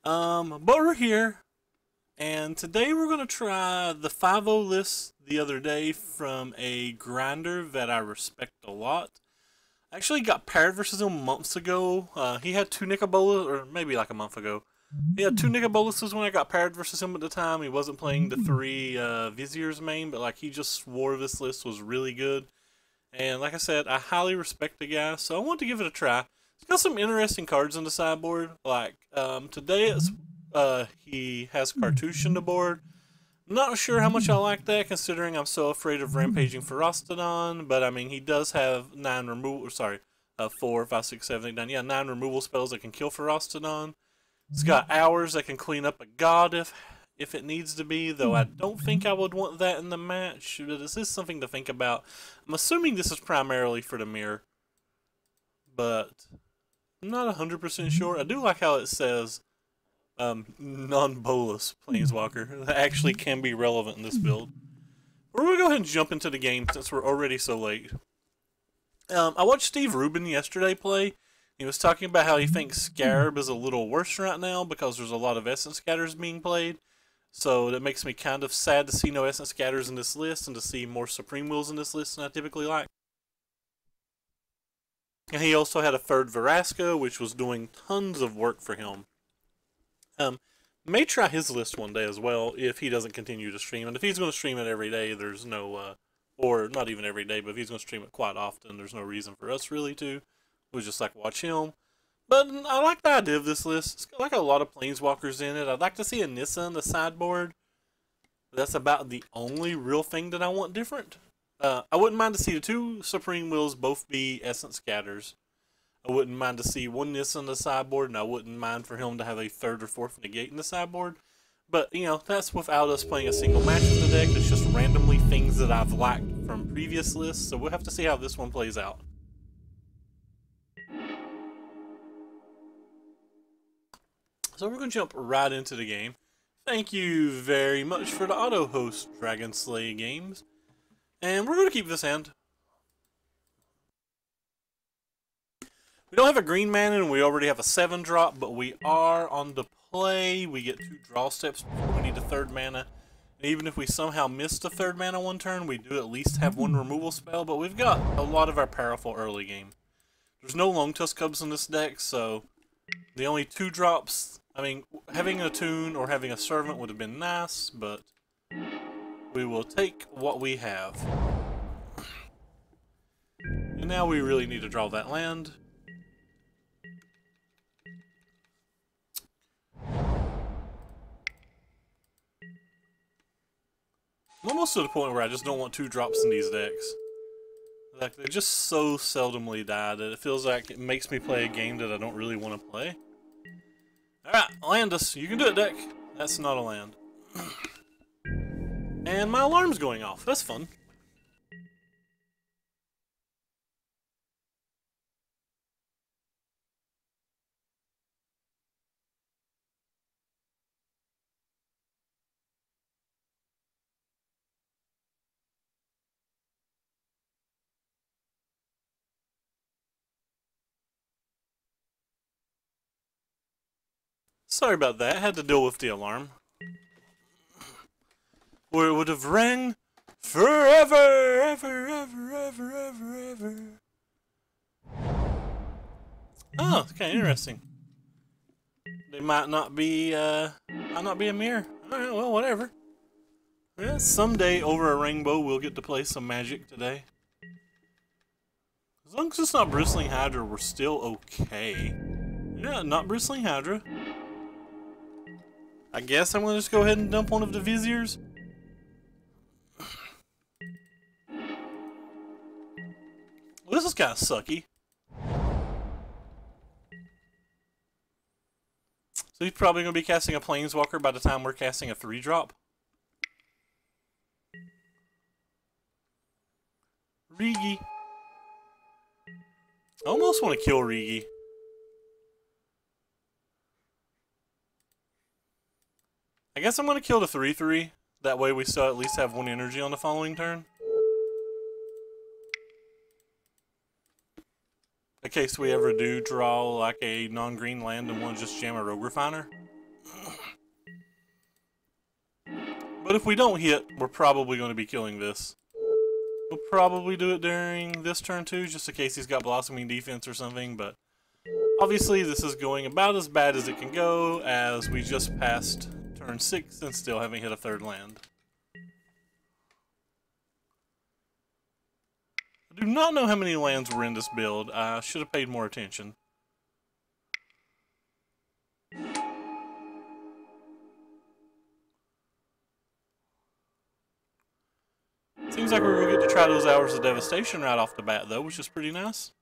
But we're here, and today we're gonna try the 5-0 list the other day from a grinder that I respect a lot. I actually got paired versus him months ago. He had two Nicobolas, or maybe like a month ago. He had two Nicoboluses when I got paired versus him at the time. He wasn't playing the three Viziers main, but like he just swore this list was really good. And like I said, I highly respect the guy, so I want to give it a try. It's got some interesting cards on the sideboard. Like today, he has Cartouche on the board. Not sure how much I like that, considering I'm so afraid of Rampaging Ferostodon. But I mean, he does have 9 removal. Sorry, 4, 5, 6, 7, 8, 9. Yeah, 9 removal spells that can kill Ferostodon. It's got hours that can clean up a god if it needs to be, though I don't think I would want that in the match. This is something to think about. I'm assuming this is primarily for the mirror, but I'm not 100% sure. I do like how it says non-bolus Planeswalker. That actually can be relevant in this build. We're going to go ahead and jump into the game since we're already so late. I watched Steve Rubin yesterday play. He was talking about how he thinks Scarab is a little worse right now because there's a lot of Essence Scatters being played. So that makes me kind of sad to see no Essence Scatters in this list and to see more Supreme Wills in this list than I typically like. And he also had a third Verasca, which was doing tons of work for him. May try his list one day as well if he doesn't continue to stream. And if he's going to stream it every day, there's no, or not even every day, but if he's going to stream it quite often, there's no reason for us really to. We just like watch him. But I like the idea of this list. It's got like a lot of Planeswalkers in it. I'd like to see a Nissa on the sideboard. That's about the only real thing that I want different. I wouldn't mind to see the two Supreme Wills both be Essence Scatters. I wouldn't mind to see one Nissa on the sideboard, and I wouldn't mind for him to have a third or fourth negate in the sideboard. But, you know, that's without us playing a single match in the deck. It's just randomly things that I've liked from previous lists. So we'll have to see how this one plays out. So we're going to jump right into the game. Thank you very much for the auto host, Dragon Slay Games. And we're going to keep this hand. We don't have a green mana and we already have a 7-drop, but we are on the play. We get 2 draw steps before we need a 3rd mana. And even if we somehow miss the 3rd mana one turn, we do at least have 1 removal spell, but we've got a lot of our powerful early game. There's no Long Tusk Cubs in this deck, so the only 2 drops... I mean, having a Tune or having a Servant would have been nice, but we will take what we have. And now we really need to draw that land. I'm almost to the point where I just don't want 2 drops in these decks. Like, they just so seldomly die that it feels like it makes me play a game that I don't really want to play. Alright, land us. You can do it, deck. That's not a land. And my alarm's going off. That's fun. Sorry about that. I had to deal with the alarm. Or it would have rang forever, ever, ever, ever, ever, ever. Oh, it's kind of interesting. They might not be a mirror. Alright, well, whatever. Yeah, someday over a rainbow we'll get to play some Magic today. As long as it's not Bristling Hydra, we're still okay. Yeah, not Bristling Hydra. I guess I'm gonna just go ahead and dump one of the Viziers. Well, this is kind of sucky. So he's probably going to be casting a Planeswalker by the time we're casting a 3-drop. Rigi. I almost want to kill Rigi. I guess I'm going to kill the 3/3. That way we still at least have 1 energy on the following turn. In case we ever do draw like a non-green land and want to just jam a Rogue Refiner. But if we don't hit, we're probably going to be killing this. We'll probably do it during this turn too, just in case he's got blossoming defense or something, but obviously this is going about as bad as it can go, as we just passed turn 6 and still haven't hit a third land. I do not know how many lands were in this build. I should have paid more attention. Seems like we're going to get to try those Hours of Devastation right off the bat, though, which is pretty nice.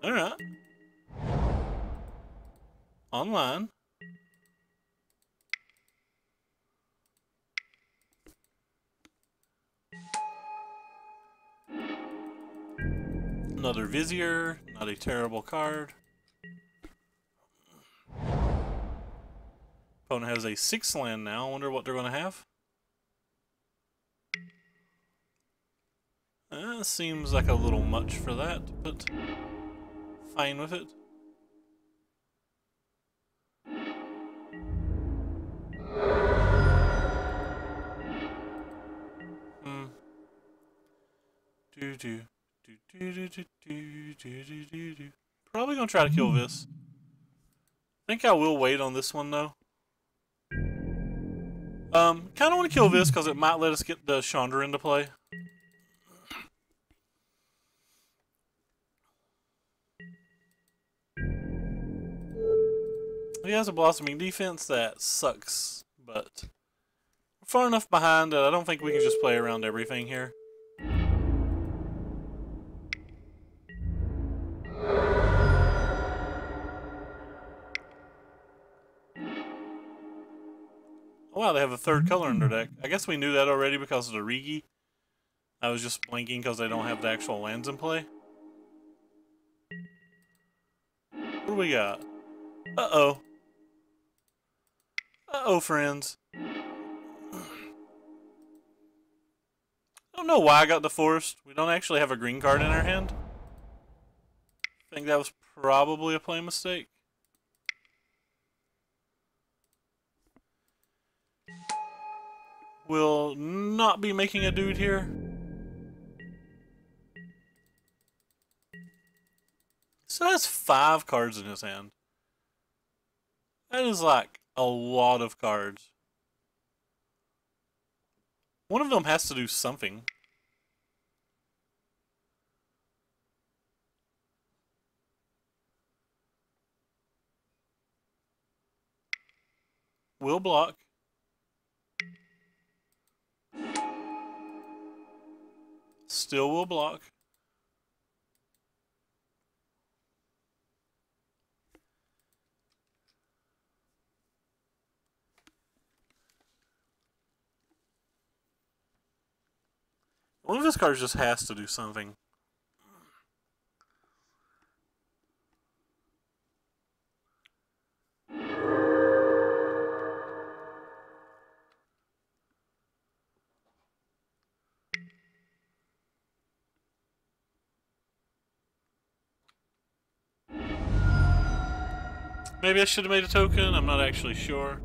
Alright. Online. Another Vizier, not a terrible card. Opponent has a 6 land now. I wonder what they're going to have. Seems like a little much for that, but fine with it. Probably gonna try to kill this. I think I will wait on this one though. Kind of want to kill this because it might let us get the Chandra into play. He has a blossoming defense that sucks, but we're far enough behind that I don't think we can just play around everything here. Oh, wow, they have a third color in their deck. I guess we knew that already because of the Rigi. I was just blinking because they don't have the actual lands in play. What do we got? Uh-oh. Uh-oh, friends. I don't know why I got the Forest. We don't actually have a green card in our hand. I think that was probably a play mistake. We'll not be making a dude here. So that's 5 cards in his hand. That is like a lot of cards. One of them has to do something. Will block. Still will block. One of his cards just has to do something. Maybe I should have made a token, I'm not actually sure.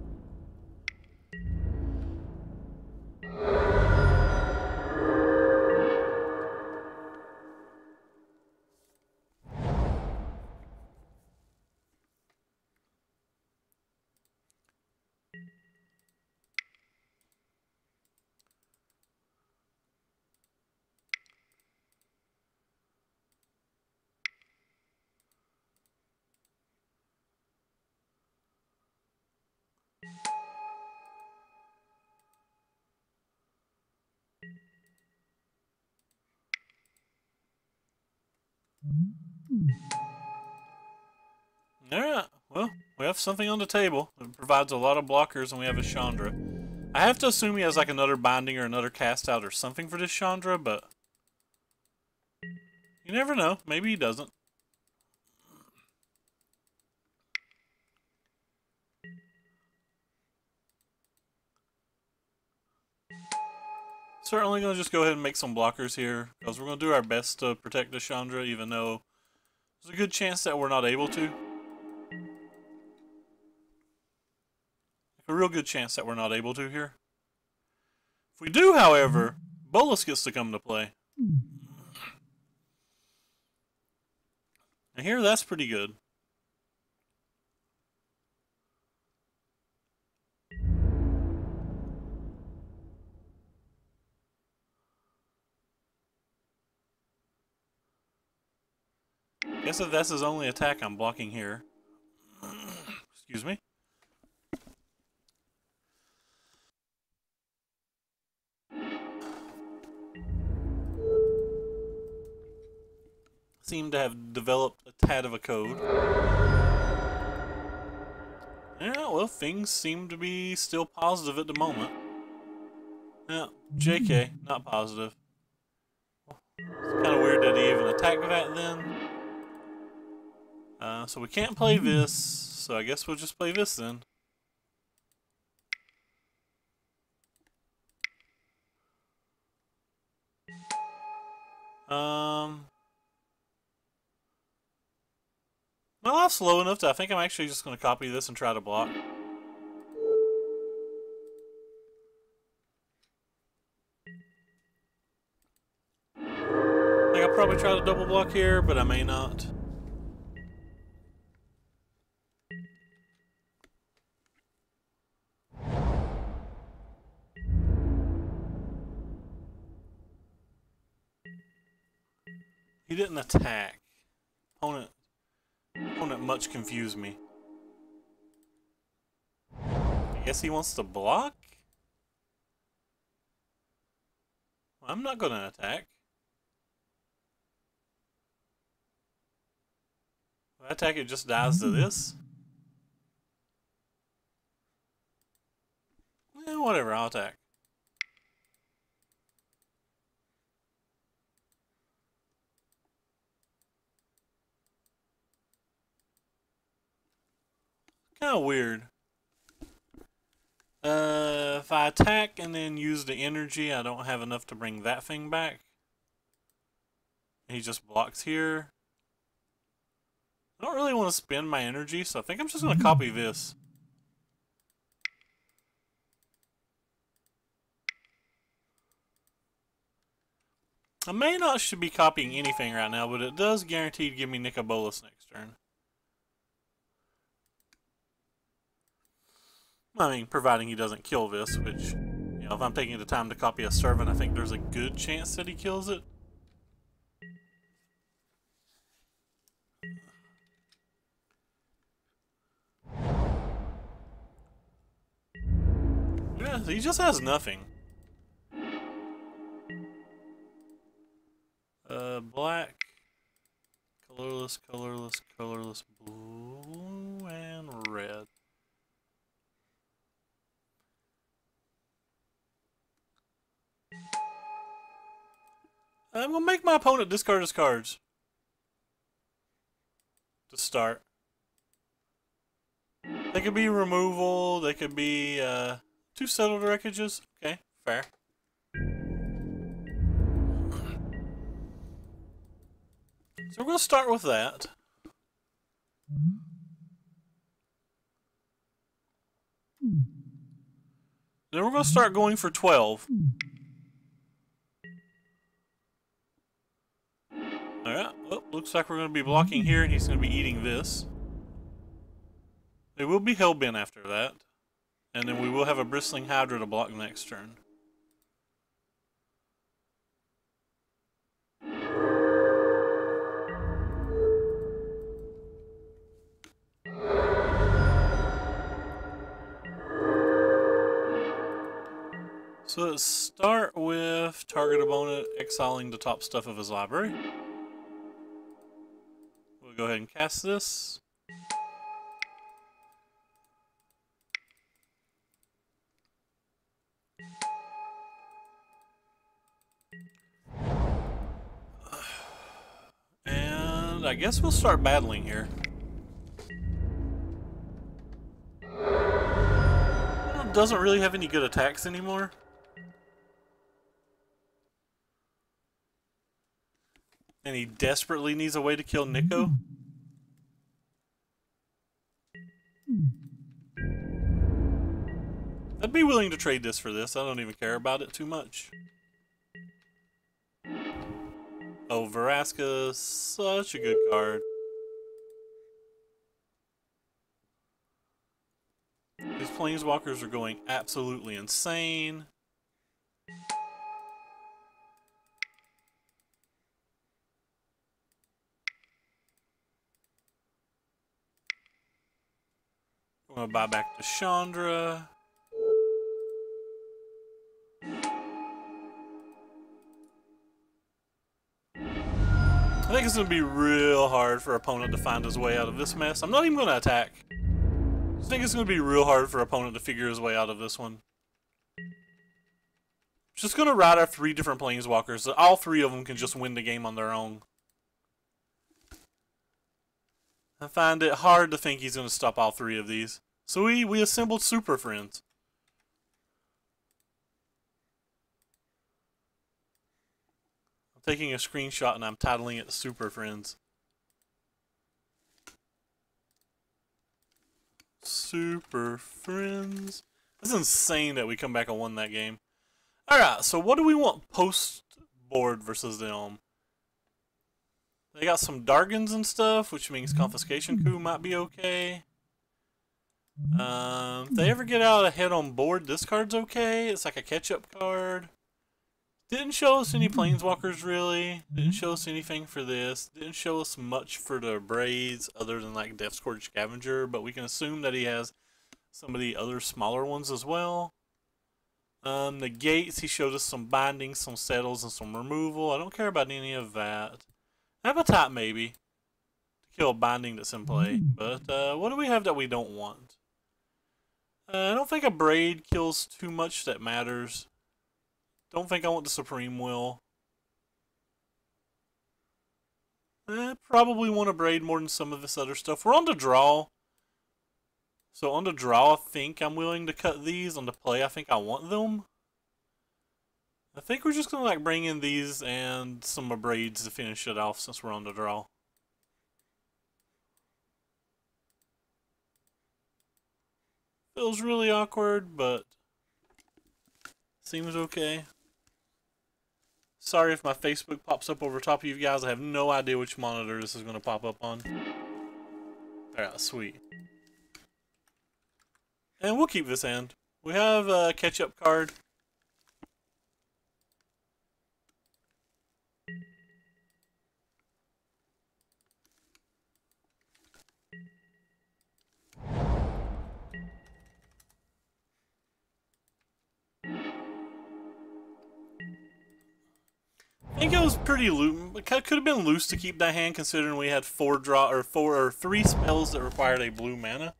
Alright, well, we have something on the table. It provides a lot of blockers and we have a Chandra. I have to assume he has like another binding or another cast out or something for this Chandra, but you never know. Maybe he doesn't. Certainly going to just go ahead and make some blockers here, because we're going to do our best to protect the Chandra, even though there's a good chance that we're not able to. A real good chance that we're not able to here. If we do, however, Bolus gets to come to play. And here, that's pretty good. Guess if that's his only attack, I'm blocking here. Excuse me. Seem to have developed a tad of a code. Yeah, well, things seem to be still positive at the moment. Yeah, JK, not positive. It's kind of weird that he even attacked that then. So we can't play this, so I guess we'll just play this then. My life's low enough that I think I'm actually just going to copy this and try to block. I think I'll probably try to double block here, but I may not. He didn't attack. Opponent much confused me. I guess he wants to block? Well, I'm not gonna attack. If I attack, it just dies to this? Eh, whatever, I'll attack. Kind of weird. If I attack and then use the energy, I don't have enough to bring that thing back. He just blocks here. I don't really want to spend my energy, so I think I'm just going to copy this. I may not should be copying anything right now, but it does guarantee to give me Nicobolus next turn. I mean, providing he doesn't kill this, which, you know, if I'm taking the time to copy a servant, I think there's a good chance that he kills it. Yeah, he just has nothing. Black, colorless, colorless, colorless, blue, and red. I'm gonna make my opponent discard his cards to start. They could be removal, they could be 2 settled wreckages. Okay, fair. So we're gonna start with that. Then we're gonna start going for 12. Alright, well, looks like we're going to be blocking here and he's going to be eating this. They will be Hellbent after that. And then we will have a Bristling Hydra to block next turn. So let's start with target opponent exiling the top stuff of his library. We'll go ahead and cast this. And I guess we'll start battling here. Well, doesn't really have any good attacks anymore. And he desperately needs a way to kill Nico. I'd be willing to trade this for this. I don't even care about it too much. Oh, Veraska, such a good card. These Planeswalkers are going absolutely insane. I'm going to buy back to Chandra. I think it's going to be real hard for our opponent to find his way out of this mess. I'm not even going to attack. I think it's going to be real hard for our opponent to figure his way out of this one. Just going to ride our 3 different Planeswalkers. So all 3 of them can just win the game on their own. I find it hard to think he's going to stop all 3 of these. So we assembled Super Friends. I'm taking a screenshot and I'm titling it Super Friends. Super Friends. It's insane that we come back and won that game. Alright, so what do we want post-board versus them? They got some Dargans and stuff, which means Confiscation Coup might be okay. If they ever get out ahead on board, this card's okay. It's like a catch-up card. Didn't show us any Planeswalkers, really. Didn't show us anything for this. Didn't show us much for the Braids, other than like Death Scourge Scavenger, but we can assume that he has some of the other smaller ones as well. The gates, he showed us some bindings, some settles, and some removal. I don't care about any of that. Appetite, maybe, to kill a binding that's in play. But what do we have that we don't want? I don't think a Braid kills too much that matters. Don't think I want the Supreme Will. Probably want a Braid more than some of this other stuff. We're on the draw. So on the draw, I think I'm willing to cut these. On the play, I think I want them. I think we're just going to like bring in these and some Braids to finish it off since we're on the draw. Feels really awkward, but seems okay. Sorry if my Facebook pops up over top of you guys. I have no idea which monitor this is going to pop up on. Alright, sweet. And we'll keep this hand. We have a catch-up card. I think it was pretty loose. It could have been loose to keep that hand, considering we had 3 spells that required a blue mana.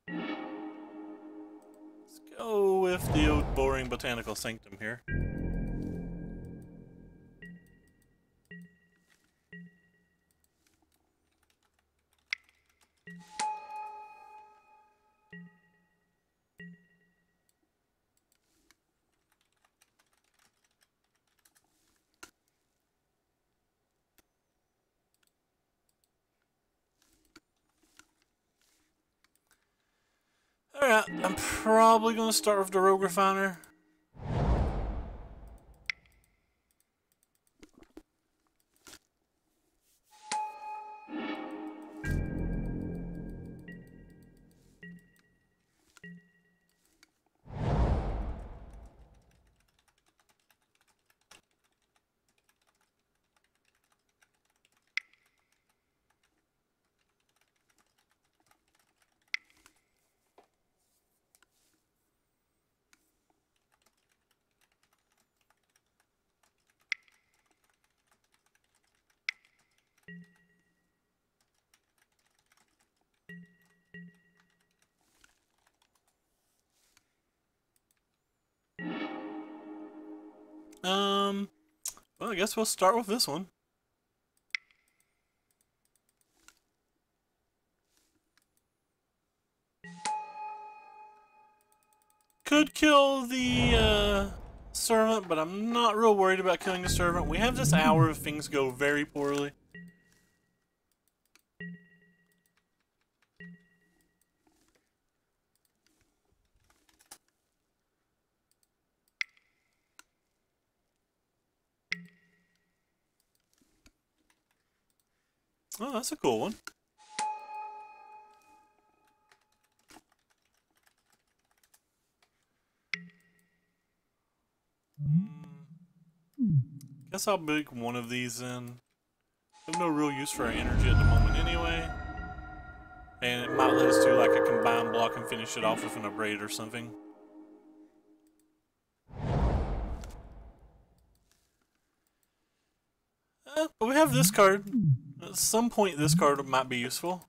Let's go with the old boring Botanical Sanctum here. Alright, I'm probably going to start with the Rogue Refiner. Well, I guess we'll start with this one. Could kill the servant, but I'm not real worried about killing the servant. We have this hour if things go very poorly. Oh, that's a cool one. Guess I'll make one of these in. I have no real use for our energy at the moment anyway. And it might let us do like a combined block and finish it off with an abrade or something. But we have this card. At some point this card might be useful.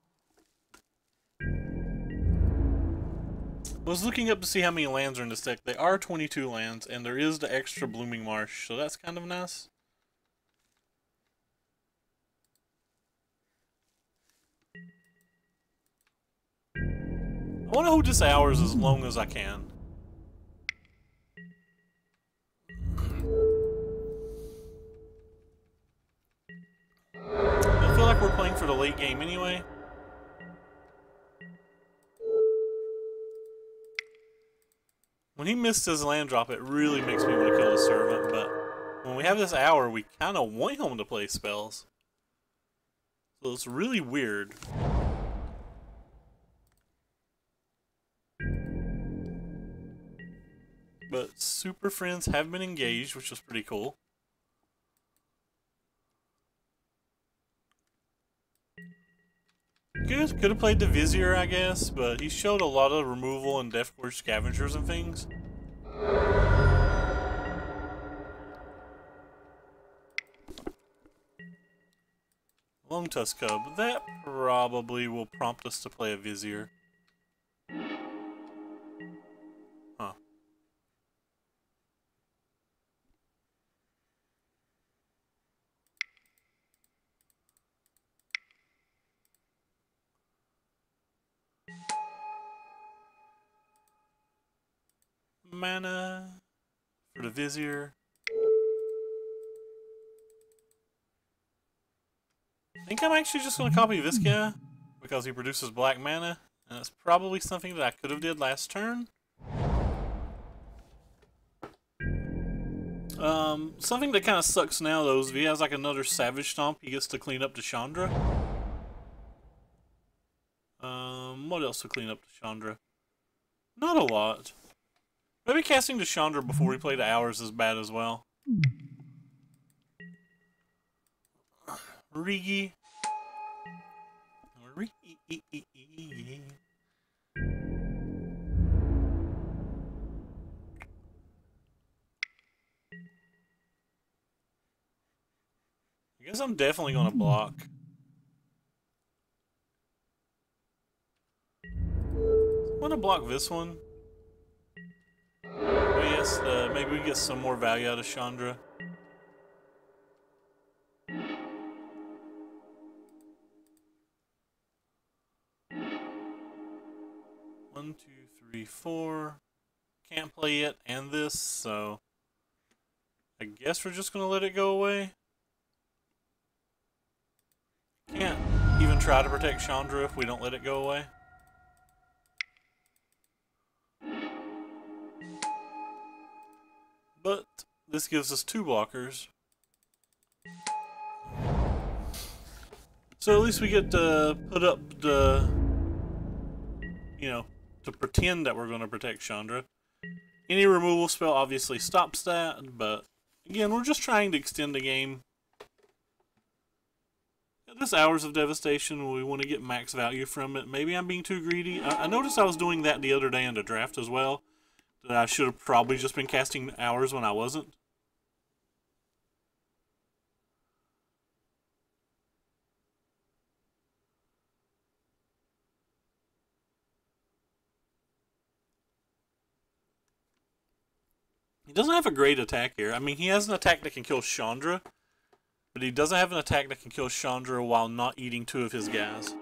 I was looking up to see how many lands are in this deck. There are 22 lands, and there is the extra Blooming Marsh, so that's kind of nice. I want to hold this hours as long as I can. I feel like we're playing for the late game anyway. When he missed his land drop, it really makes me want to kill the servant, but when we have this hour, we kind of want him to play spells. So it's really weird. But Super Friends have been engaged, which was pretty cool. Could have played the Vizier, I guess, but he showed a lot of removal and Deathward Scavengers and things. Long Tusk Cub. That probably will prompt us to play a Vizier. Huh. Mana for the Vizier. I think I'm actually just going to copy this guy because he produces black mana, and it's probably something that I could have did last turn. Something that kind of sucks now though is if he has like another Savage Stomp, he gets to clean up to Chandra. What else to clean up to Chandra? Not a lot. Maybe casting to Chandra before we play the hours is bad as well. Rigi. I guess I'm definitely going to block. I'm going to block this one. But yes, maybe we get some more value out of Chandra. One, two, three, four. Can't play it and this, so I guess we're just going to let it go away. Can't even try to protect Chandra if we don't let it go away. But this gives us 2 blockers. So at least we get to put up the, you know, to pretend that we're going to protect Chandra. Any removal spell obviously stops that, but again, we're just trying to extend the game. This Hours of Devastation, we want to get max value from it. Maybe I'm being too greedy. I noticed I was doing that the other day in the draft as well. That I should have probably just been casting Hours when I wasn't. He doesn't have a great attack here. I mean, he has an attack that can kill Chandra, but he doesn't have an attack that can kill Chandra while not eating 2 of his guys.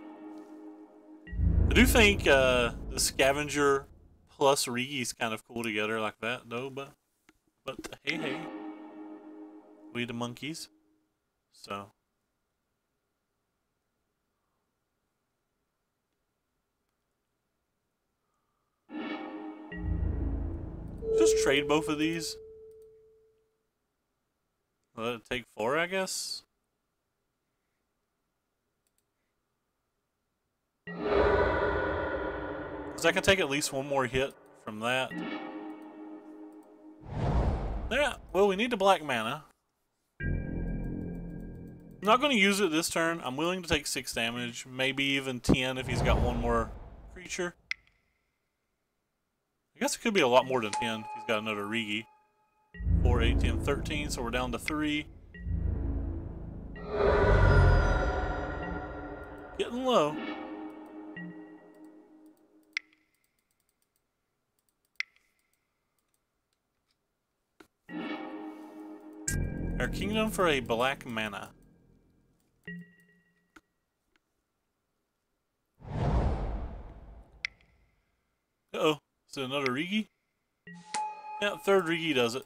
I do think the Scavenger plus Rigi is kind of cool together like that, though, but But hey, hey, we the monkeys. So just trade both of these. Let it take 4, I guess. Because I can take at least one more hit from that. Yeah, well, we need the black mana. I'm not going to use it this turn. I'm willing to take 6 damage, maybe even 10 if he's got one more creature. I guess it could be a lot more than 10 if he's got another Rigi. 4, 8, 10, 13, so we're down to 3. Getting low. Our kingdom for a black mana. Uh-oh. Is it another Rigi? Yeah, third Rigi does it.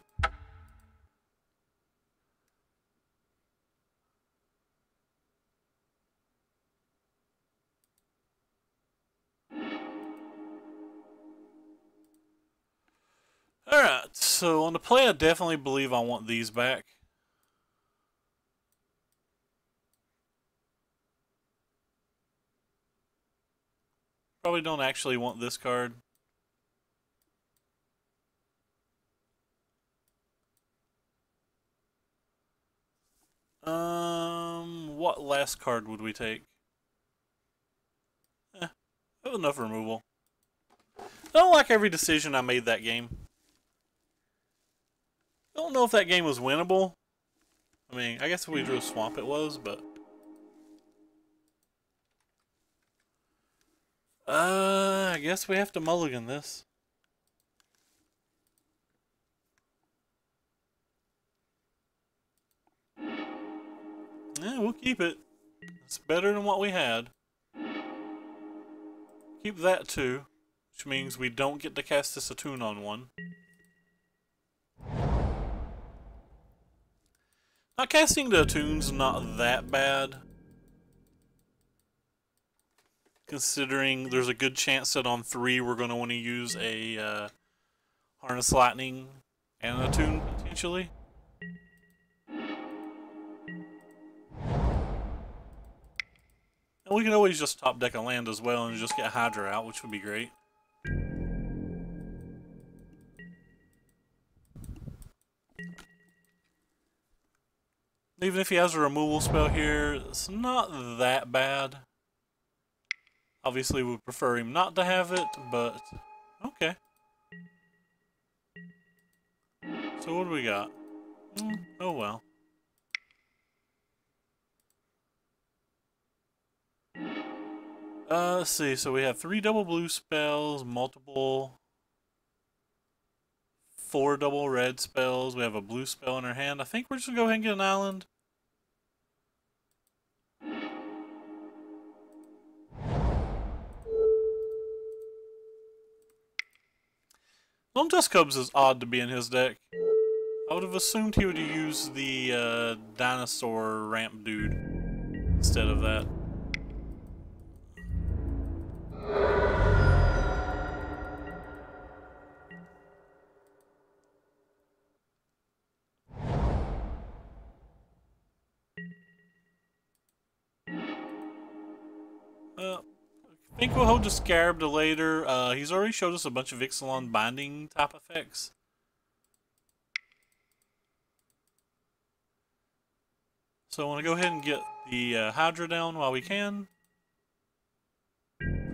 Alright, so on the play, I definitely believe I want these back. Probably don't actually want this card. What last card would we take? I have enough removal. I don't like every decision I made that game. I don't know if that game was winnable. I mean, I guess if we drew a swamp it was, but... I guess we have to mulligan this. Yeah, we'll keep it. It's better than what we had. Keep that too, which means we don't get to cast this attune on one. Not casting the attune's not that bad, considering there's a good chance that on 3 we're going to want to use a Harness Lightning and an attune potentially. And we can always just top deck a land as well and just get Hydra out, which would be great. Even if he has a removal spell here, it's not that bad. Obviously, we would prefer him not to have it, but okay. So what do we got? Oh well. Let's see. So we have 3 double blue spells, multiple 4 double red spells. We have a blue spell in our hand. I think we're just gonna go ahead and get an island. Lone Tusk Cubs is odd to be in his deck. I would have assumed he would use the dinosaur ramp dude instead of that. I think we'll hold the Scarab to later. He's already showed us a bunch of Ixalan binding type effects. So I want to go ahead and get the Hydra down while we can.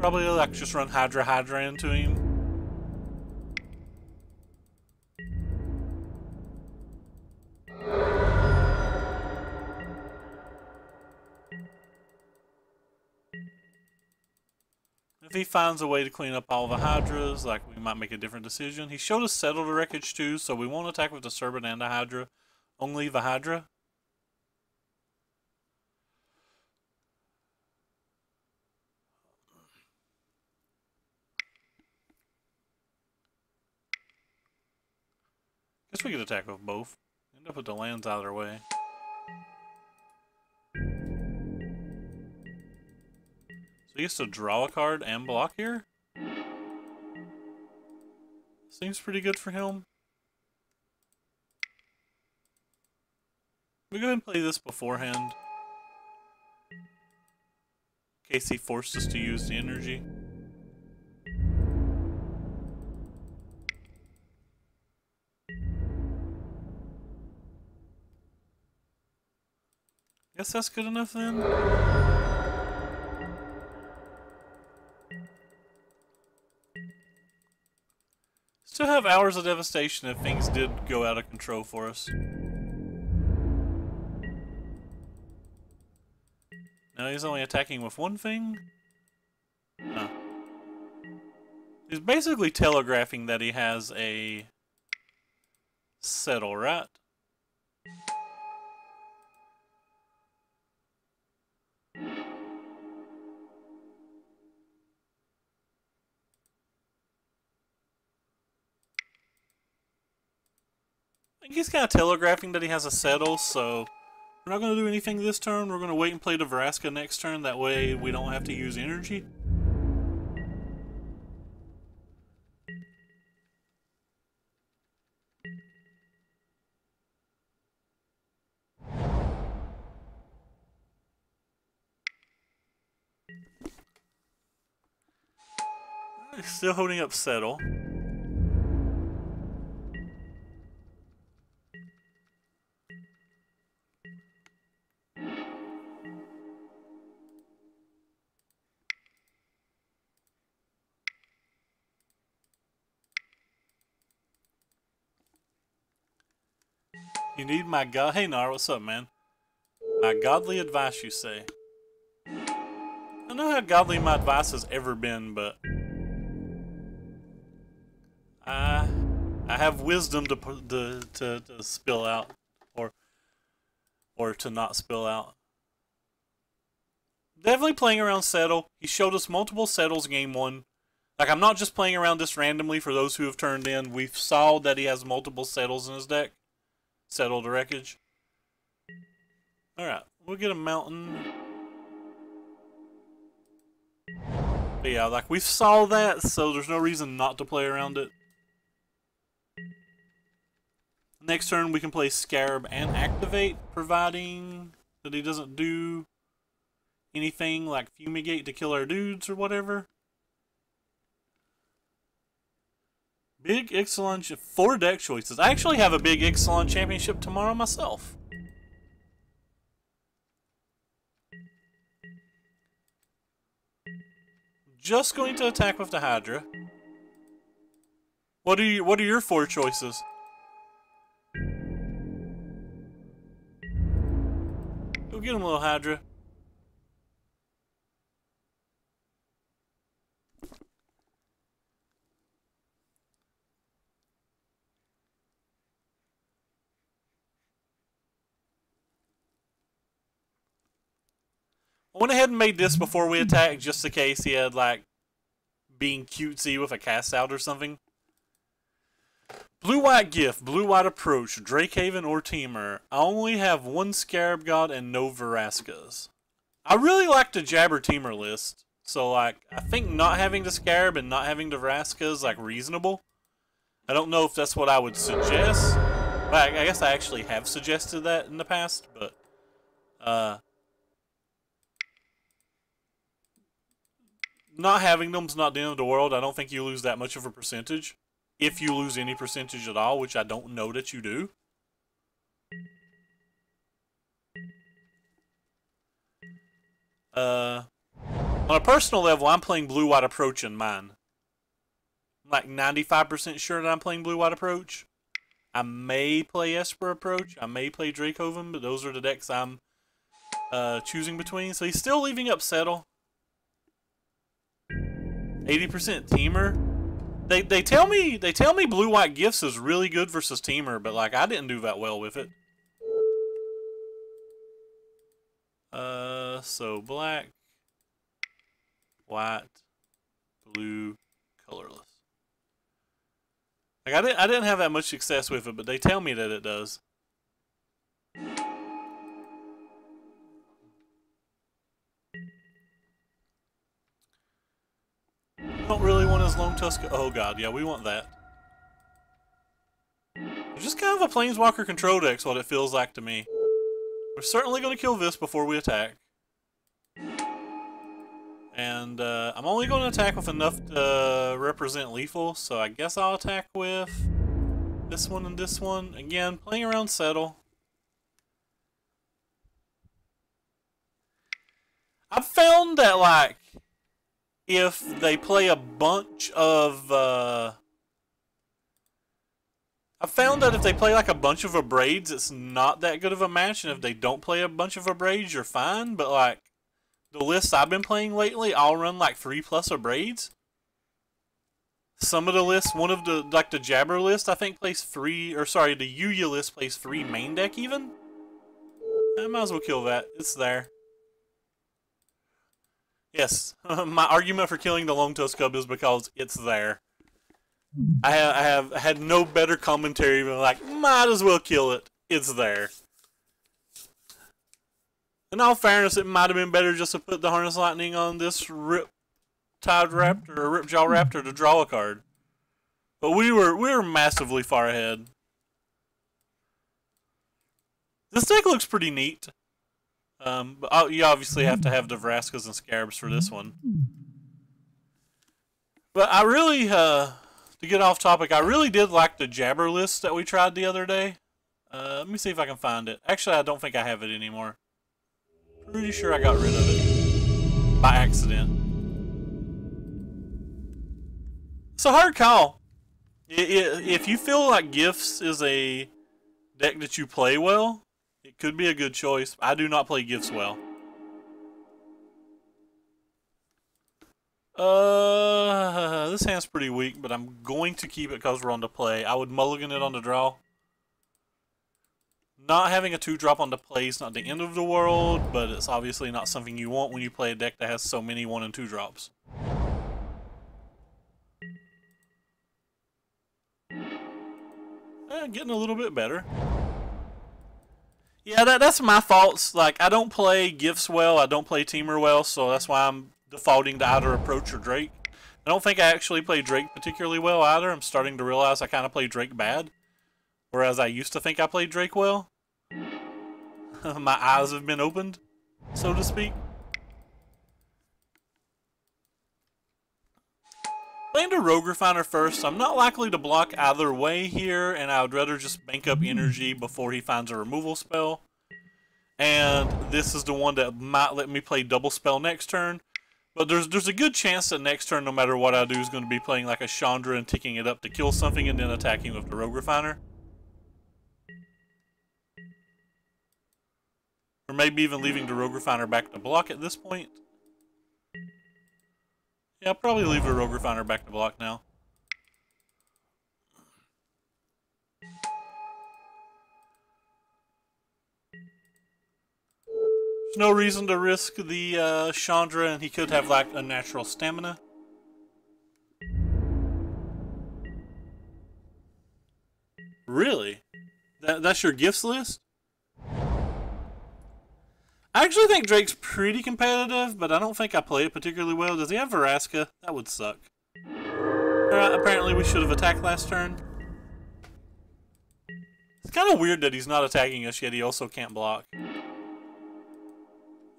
Probably like just run Hydra into him. If he finds a way to clean up all the Hydras, like we might make a different decision. He showed us Settle the Wreckage too, so we won't attack with the Serpent and the Hydra. Only the Hydra. Guess we could attack with both. End up with the lands out of their way. So he gets to draw a card and block here? Seems pretty good for him. We go ahead and play this beforehand. In case he forced us to use the energy. Guess that's good enough then. Still have Hours of Devastation if things did go out of control for us. Now he's only attacking with one thing? Huh. He's basically telegraphing that he has a settle, right? I think he's kind of telegraphing that he has a settle, so we're not going to do anything this turn. We're going to wait and play the Vraska next turn. That way we don't have to use energy. Still holding up settle. You need my god. Hey Nar, what's up, man? My godly advice, you say? I don't know how godly my advice has ever been, but I have wisdom to spill out, or to not spill out. Definitely playing around settle. He showed us multiple settles game one. Like, I'm not just playing around this randomly for those who have turned in. We've saw that he has multiple settles in his deck. Settle the wreckage. Alright, we'll get a mountain. But yeah, like, we saw that, so there's no reason not to play around it. Next turn, we can play Scarab and Activate, providing that he doesn't do anything like Fumigate to kill our dudes or whatever. Big Ixalan, 4 deck choices. I actually have a Big Ixalan Championship tomorrow myself. Just going to attack with the Hydra. What are your 4 choices? Go get him, little Hydra. I went ahead and made this before we attacked, just in case he had, like, being cutesy with a cast out or something. Blue-white gift, blue-white approach, Drakehaven or Temur. I only have 1 Scarab God and no Veraskas. I really like the Jabber Temur list. So, like, I think not having the Scarab and not having the Vraska is, like, reasonable. I don't know if that's what I would suggest. But I guess I actually have suggested that in the past, but, not having them's not the end of the world. I don't think you lose that much of a percentage. If you lose any percentage at all, which I don't know that you do. On a personal level, I'm playing Blue-White Approach in mine. I'm like 95% sure that I'm playing Blue-White Approach. I may play Esper Approach. I may play Drakehaven, but those are the decks I'm choosing between. So he's still leaving up Settle. 80% Temur. They tell me Blue-White Gifts is really good versus Temur, but like I didn't do that well with it. So black, white, blue, colorless. Like I didn't have that much success with it, but they tell me that it does. Don't really want his Lone Tusk. Oh god, yeah, we want that. It's just kind of a Planeswalker control deck's what it feels like to me. We're certainly going to kill this before we attack. And I'm only going to attack with enough to represent lethal, so I guess I'll attack with this one and this one. Again, playing around Settle. I've found that, like, if they play a bunch of, I've found that if they play like a bunch of Abrades, it's not that good of a match, and if they don't play a bunch of Abrades, you're fine, but like, the lists I've been playing lately, I'll run like 3+ Abrades. Some of the lists, one of the, like the Jabber list, I think plays 3, or sorry, the Yuya list plays 3 main deck even. I might as well kill that, it's there. Yes, my argument for killing the Lone Tusk Cub is because it's there. I have had no better commentary than like, might as well kill it. It's there. In all fairness, it might have been better just to put the Harness Lightning on this Riptide Raptor or Ripjaw Raptor to draw a card. But we were massively far ahead. This deck looks pretty neat. But you obviously have to have the Vraskas and Scarabs for this one. But I really, to get off topic, I really did like the Jabber list that we tried the other day. Let me see if I can find it. Actually, I don't think I have it anymore. Pretty sure I got rid of it. By accident. It's a hard call. If you feel like Gifts is a deck that you play well, it could be a good choice. I do not play Gifts well. This hand's pretty weak, but I'm going to keep it because we're on the play. I would mulligan it on the draw. Not having a 2-drop on the play is not the end of the world, but it's obviously not something you want when you play a deck that has so many 1 and 2 drops. Getting a little bit better. Yeah, that's my faults. Like, I don't play Gifts well, I don't play Temur well, so that's why I'm defaulting to either Approach or Drake. I don't think I actually play Drake particularly well either. I'm starting to realize I kind of play Drake bad. Whereas I used to think I played Drake well. My eyes have been opened, so to speak. Playing the Rogue Refiner first. I'm not likely to block either way here, and I would rather just bank up energy before he finds a removal spell. And this is the one that might let me play double spell next turn. But there's a good chance that next turn, no matter what I do, is going to be playing like a Chandra and ticking it up to kill something and then attacking with the Rogue Refiner. Or maybe even leaving the Rogue Refiner back to block at this point. Yeah, I'll probably leave the Rogue Refiner back to block now. There's no reason to risk the Chandra, and he could have like a natural stamina. Really? That's your gifts list? I actually think Drake's pretty competitive, but I don't think I play it particularly well. Does he have Vraska? That would suck. Alright, apparently we should have attacked last turn. It's kind of weird that he's not attacking us, yet he also can't block.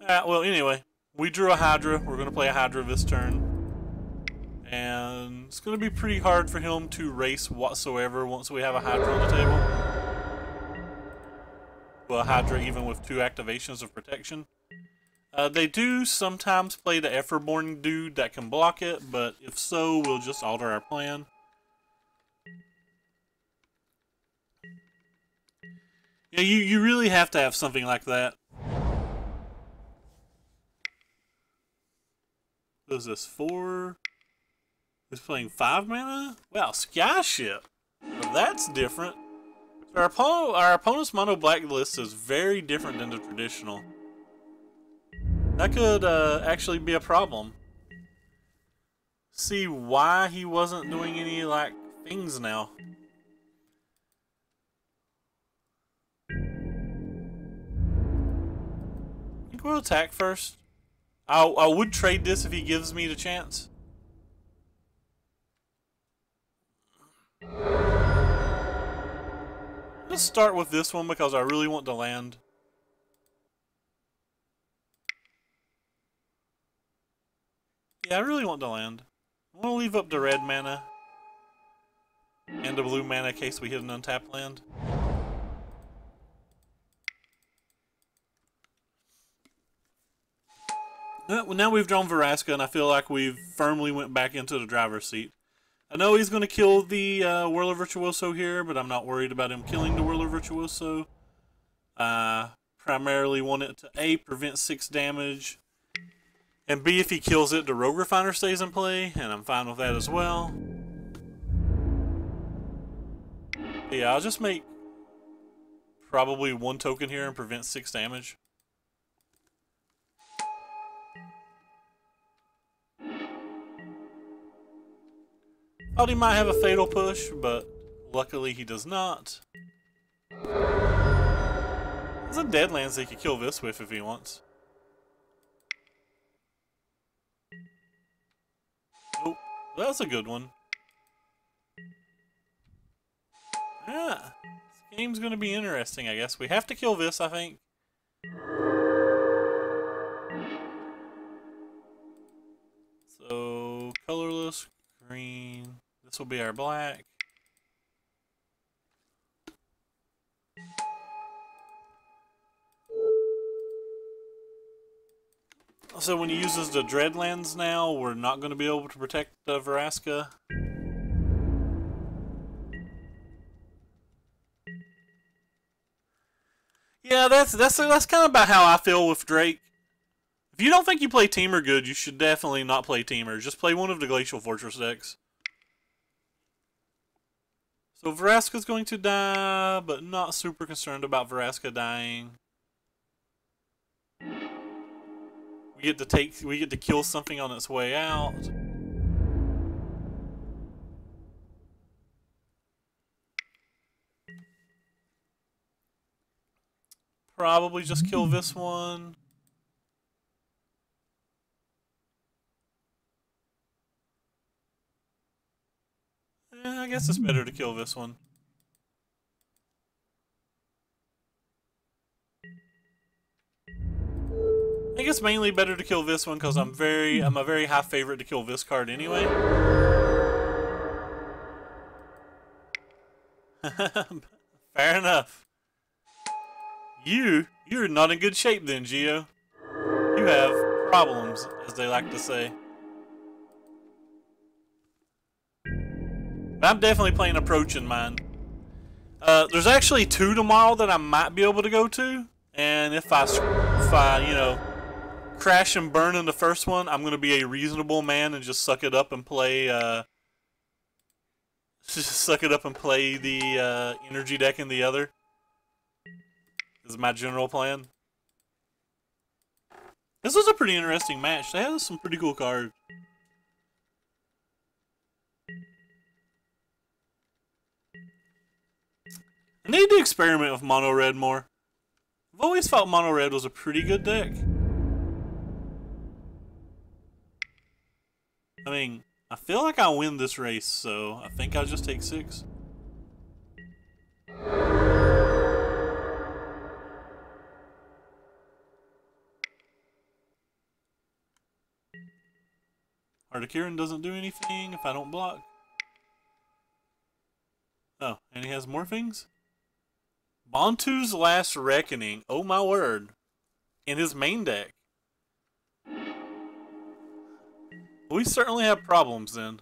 Alright, well, anyway. We drew a Hydra. We're going to play a Hydra this turn. And it's going to be pretty hard for him to race whatsoever once we have a Hydra on the table. A Hydra even with 2 activations of protection. They do sometimes play the Everborn dude that can block it, but if so, we'll just alter our plan. Yeah, you really have to have something like that. What is this, 4? He's playing 5 mana? Wow, Skyship! Well, that's different. Our opponent's mono black list is very different than the traditional. That could actually be a problem. See why he wasn't doing any like things now. I think we'll attack first. I would trade this if he gives me the chance. Let's start with this one because I really want to land. Yeah, I really want to land. I want to leave up the red mana and the blue mana in case we hit an untapped land. Now we've drawn Vraska, and I feel like we've firmly went back into the driver's seat. I know he's going to kill the Whirler Virtuoso here, but I'm not worried about him killing the Whirler Virtuoso. Primarily want it to A, prevent 6 damage, and B, if he kills it, the Rogue Refiner stays in play, and I'm fine with that as well. Yeah, I'll just make probably 1 token here and prevent 6 damage. Thought he might have a fatal push, but luckily he does not. There's a Deadlands that he could kill this with if he wants. Oh, that's a good one. Yeah, this game's gonna be interesting, I guess. We have to kill this, I think. So, colorless, green. This will be our black. So when he uses the Dreadlands now, we're not going to be able to protect Vraska. Yeah, that's kind of about how I feel with Drake. If you don't think you play Temur good, you should definitely not play Temur. Just play one of the Glacial Fortress decks. So Vraska's going to die, but not super concerned about Vraska dying. We get to kill something on its way out. Probably just kill this one. I guess it's better to kill this one. I think it's mainly better to kill this one because I'm a very high favorite to kill this card anyway. Fair enough. You're not in good shape then, Geo. You have problems, as they like to say. But I'm definitely playing Approach in mine. There's actually 2 tomorrow that I might be able to go to, and if I you know, crash and burn in the first one, I'm gonna be a reasonable man and just suck it up and play. Just suck it up and play the energy deck in the other. Is my general plan. This was a pretty interesting match. They had some pretty cool cards. I need to experiment with Mono Red more. I've always thought Mono Red was a pretty good deck. I mean, I feel like I'll win this race, so I think I'll just take 6. Articuran doesn't do anything if I don't block. Oh, and he has more things? Bantu's Last Reckoning. Oh my word. In his main deck. We certainly have problems then.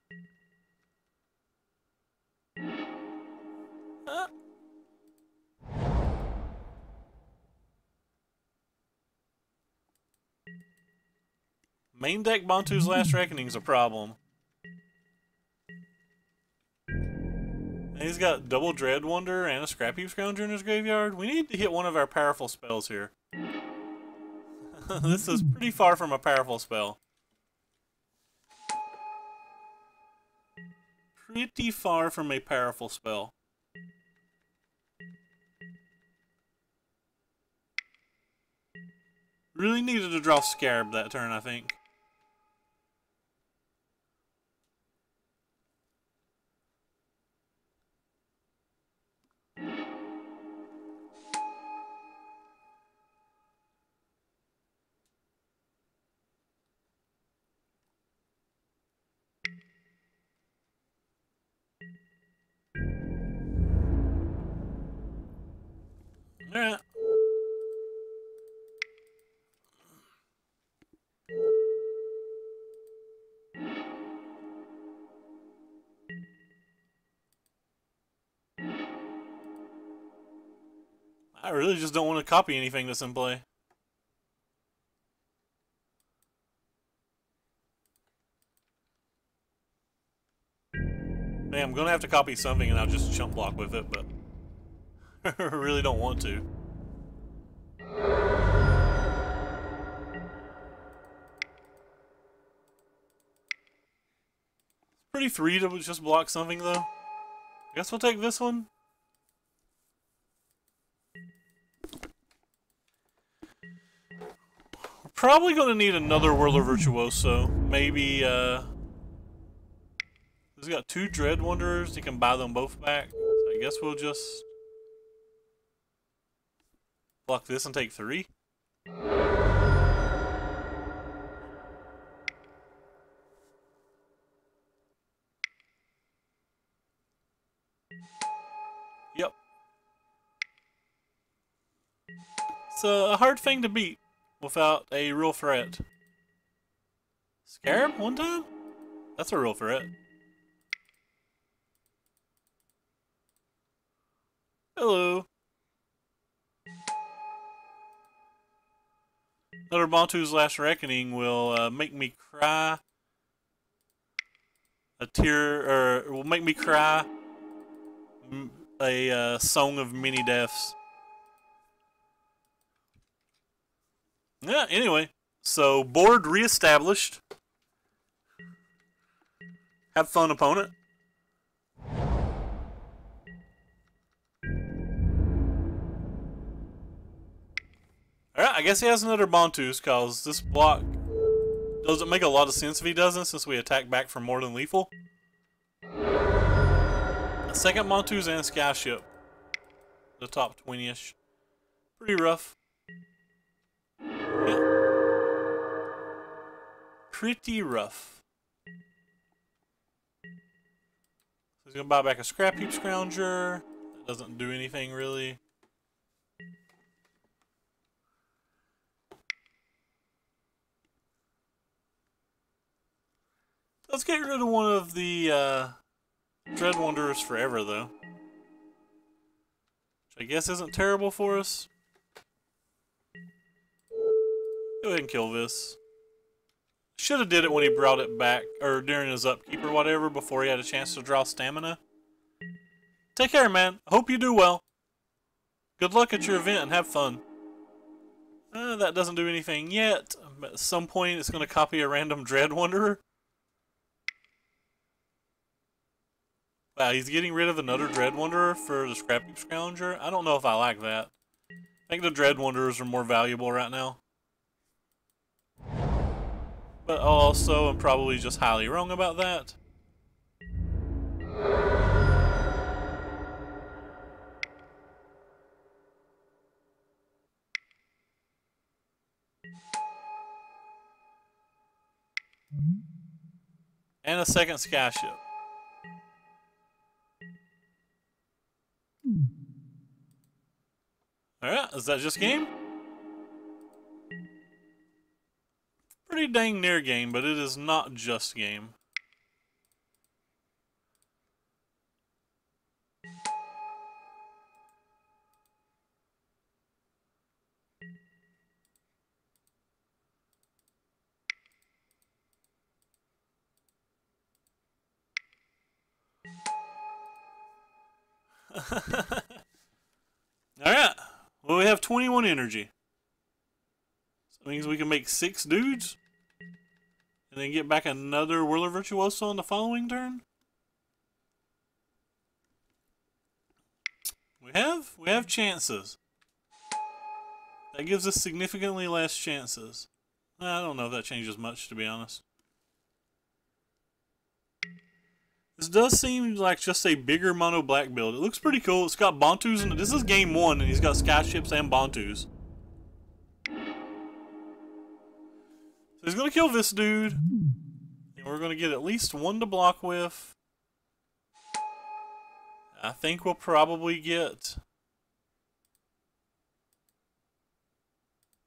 Main deck Bantu's Last Reckoning is a problem. And he's got double Dread Wonder and a Scrap Heap Scrounger in his graveyard. We need to hit one of our powerful spells here. This is pretty far from a powerful spell. pretty far from a powerful spell. Really needed to draw Scarab that turn, I think. Alright. I really just don't want to copy anything that's in play. Man, I'm gonna have to copy something and I'll just chump block with it, but I really don't want to. It's pretty free to just block something though. I guess we'll take this one. We're probably gonna need another Whirler Virtuoso. Maybe he's got 2 Dread Wanderers, he can buy them both back. So I guess we'll just block this and take 3. Yep. It's a hard thing to beat without a real threat. Scarab one time? That's a real threat. Hello. Another Bantu's Last Reckoning will make me cry a tear, or will make me cry a song of many deaths. Yeah, anyway. So, board reestablished. Have fun, opponent. Alright, I guess he has another Bantus, because this block doesn't make a lot of sense if he doesn't, since we attack back for more than lethal. A second Bantus and Skyship. The top 20-ish. Pretty rough. Yeah. Pretty rough. So he's going to buy back a Scrap Heap Scrounger. That doesn't do anything, really. Let's get rid of one of the Dread Wanderers forever, though. Which I guess isn't terrible for us. Go ahead and kill this. Should have did it when he brought it back, or during his upkeep or whatever, before he had a chance to draw stamina. Take care, man. I hope you do well. Good luck at your event and have fun. That doesn't do anything yet. At some point, it's going to copy a random Dread Wanderer. Wow, he's getting rid of another Dread Wanderer for the Scrap Heap Scrounger. I don't know if I like that. I think the Dread Wanderers are more valuable right now. But also, I'm probably just highly wrong about that. And a second Skyship. Alright, is that just game? Pretty dang near game, but it is not just game. Alright, well we have 21 energy. So that means we can make 6 dudes. And then get back another Whirler Virtuoso on the following turn. We have chances. That gives us significantly less chances. I don't know if that changes much, to be honest. This does seem like just a bigger mono black build. It looks pretty cool. It's got Bantus in it. This is game 1, and he's got Skyships and Bantus. So he's gonna kill this dude. And we're gonna get at least one to block with. I think we'll probably get...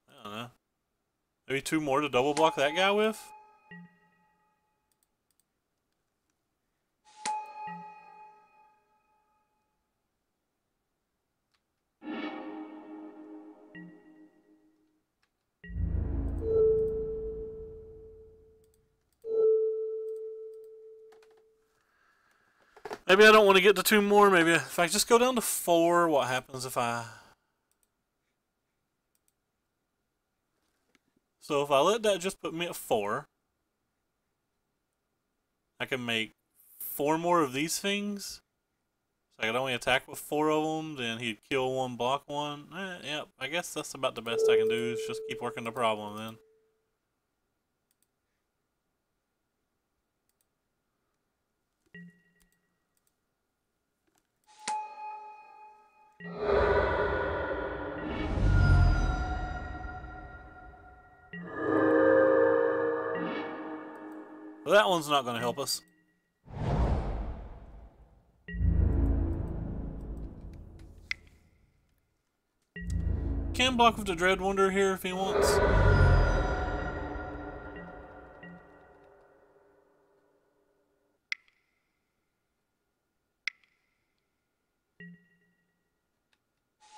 I don't know. Maybe 2 more to double block that guy with? Maybe I don't want to get to 2 more. Maybe if I just go down to 4, what happens if I... So if I let that just put me at 4, I can make 4 more of these things. So I could only attack with 4 of them, then he'd kill 1, block 1. Yep, I guess that's about the best I can do, is just keep working the problem then. Well, that one's not going to help us. Can block with the Dread Wonder here if he wants.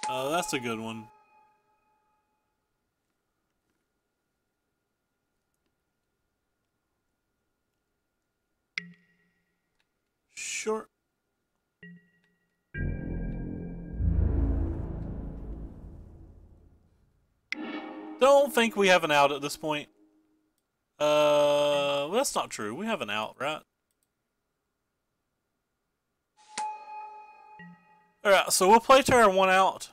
Oh, that's a good one. Sure. Don't think we have an out at this point. Well, that's not true. We have an out, right? Alright, so we'll play to our 1 out.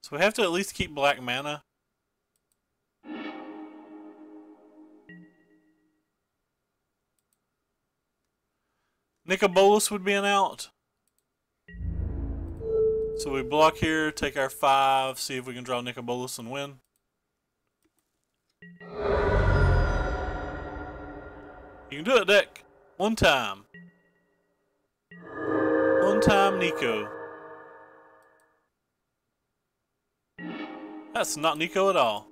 So we have to at least keep black mana. Nicobolus would be an out. So we block here, take our 5, see if we can draw Nicobolus and win. You can do it, deck. 1 time. 1 time, Nico. That's not Nico at all.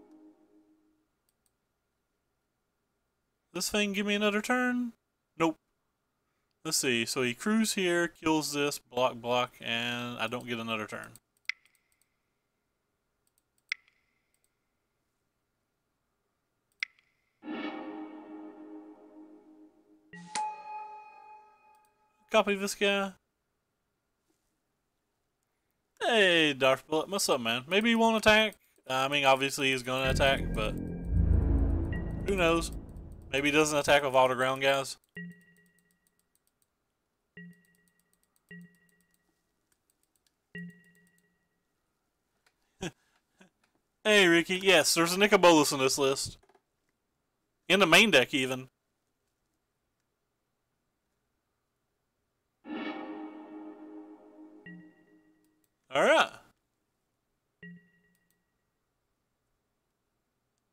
This thing give me another turn? Nope. Let's see, so he crews here, kills this, block, block, and I don't get another turn. Copy this guy. Hey, Darth Bullet, what's up, man? Maybe he won't attack. I mean, obviously he's gonna attack, but who knows? Maybe he doesn't attack with all the ground guys. Hey, Ricky. Yes, there's a Nicobolus in this list. In the main deck, even. Alright.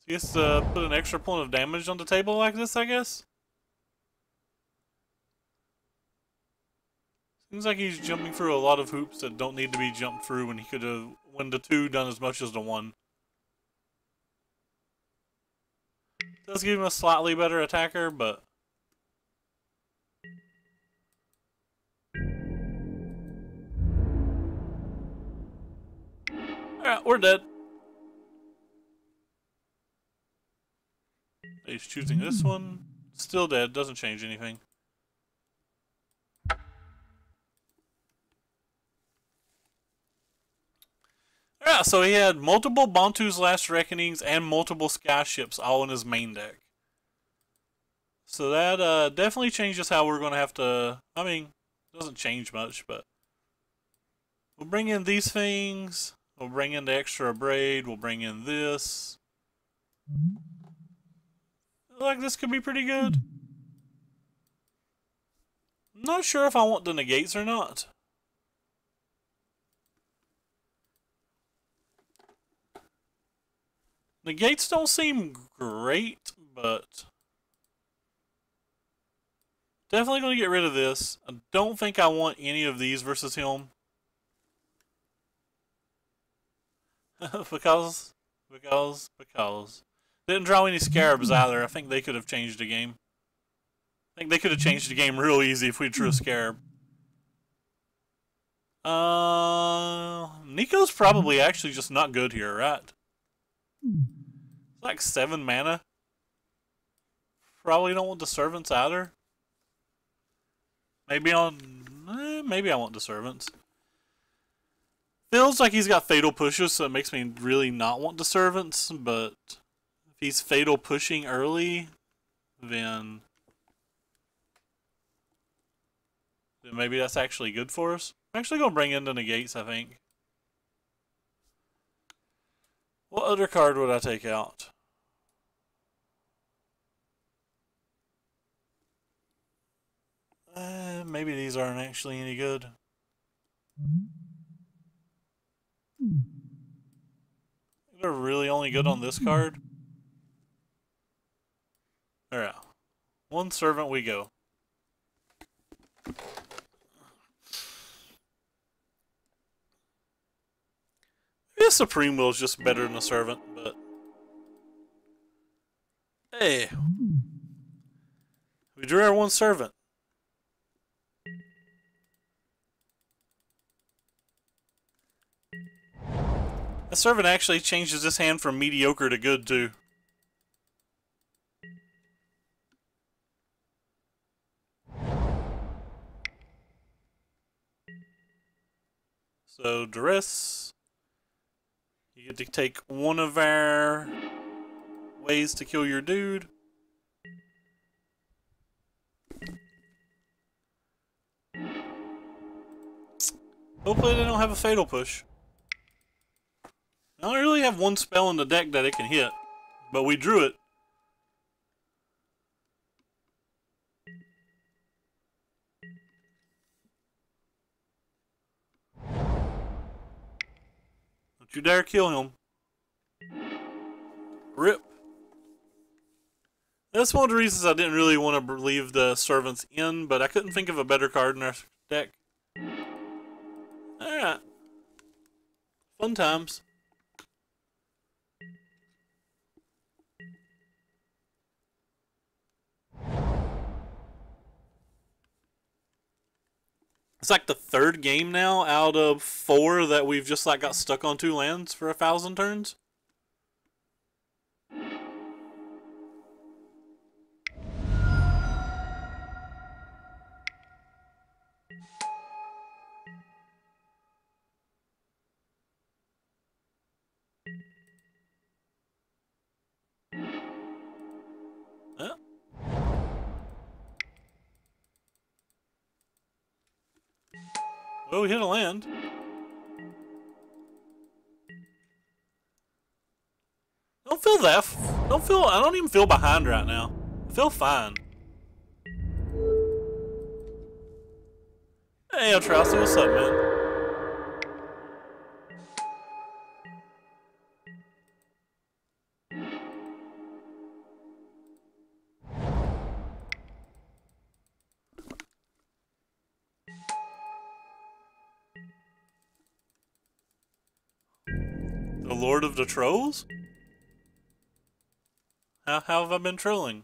So he gets to put an extra point of damage on the table like this, I guess? Seems like he's jumping through a lot of hoops that don't need to be jumped through when he could have, when the 2 done as much as the 1. Does give him a slightly better attacker, but... Alright, we're dead. He's choosing this one. Still dead, doesn't change anything. Yeah, so he had multiple Bantu's Last Reckonings and multiple Skyships all in his main deck. So that definitely changes how we're going to have to... I mean, Doesn't change much, but we'll bring in these things. We'll bring in the extra braid. We'll bring in this. Like this could be pretty good. I'm not sure if I want the negates or not. Negates don't seem great, but definitely going to get rid of this. I don't think I want any of these versus him. because. Didn't draw any scarabs either. I think they could have changed the game. I think they could have changed the game real easy if we drew a scarab. Nico's probably actually just not good here, right? It's like 7 mana. Probably don't want the servants either. Maybe I want the servants. Feels like he's got fatal pushes, so it makes me really not want the servants, but if he's fatal pushing early, then maybe that's actually good for us. I'm actually going to bring in the negates, I think. What other card would I take out? Maybe these aren't actually any good. They're really only good on this card. Alright. 1 servant we go. Maybe a Supreme Will is just better than a servant, but hey. We drew our 1 servant. The servant actually changes this hand from mediocre to good, too. So, Duress. You get to take one of our ways to kill your dude. Hopefully they don't have a fatal push. I only really have 1 spell in the deck that it can hit, but we drew it. Don't you dare kill him. Rip. That's one of the reasons I didn't really want to leave the servants in, but I couldn't think of a better card in our deck. Alright. Fun times. It's like the 3rd game now out of 4 that we've just like got stuck on 2 lands for 1,000 turns. Yeah. Oh, we hit a land. I don't even feel behind right now. I feel fine. Hey, Atrocity, what's up, man? The Lord of the Trolls? How have I been trolling?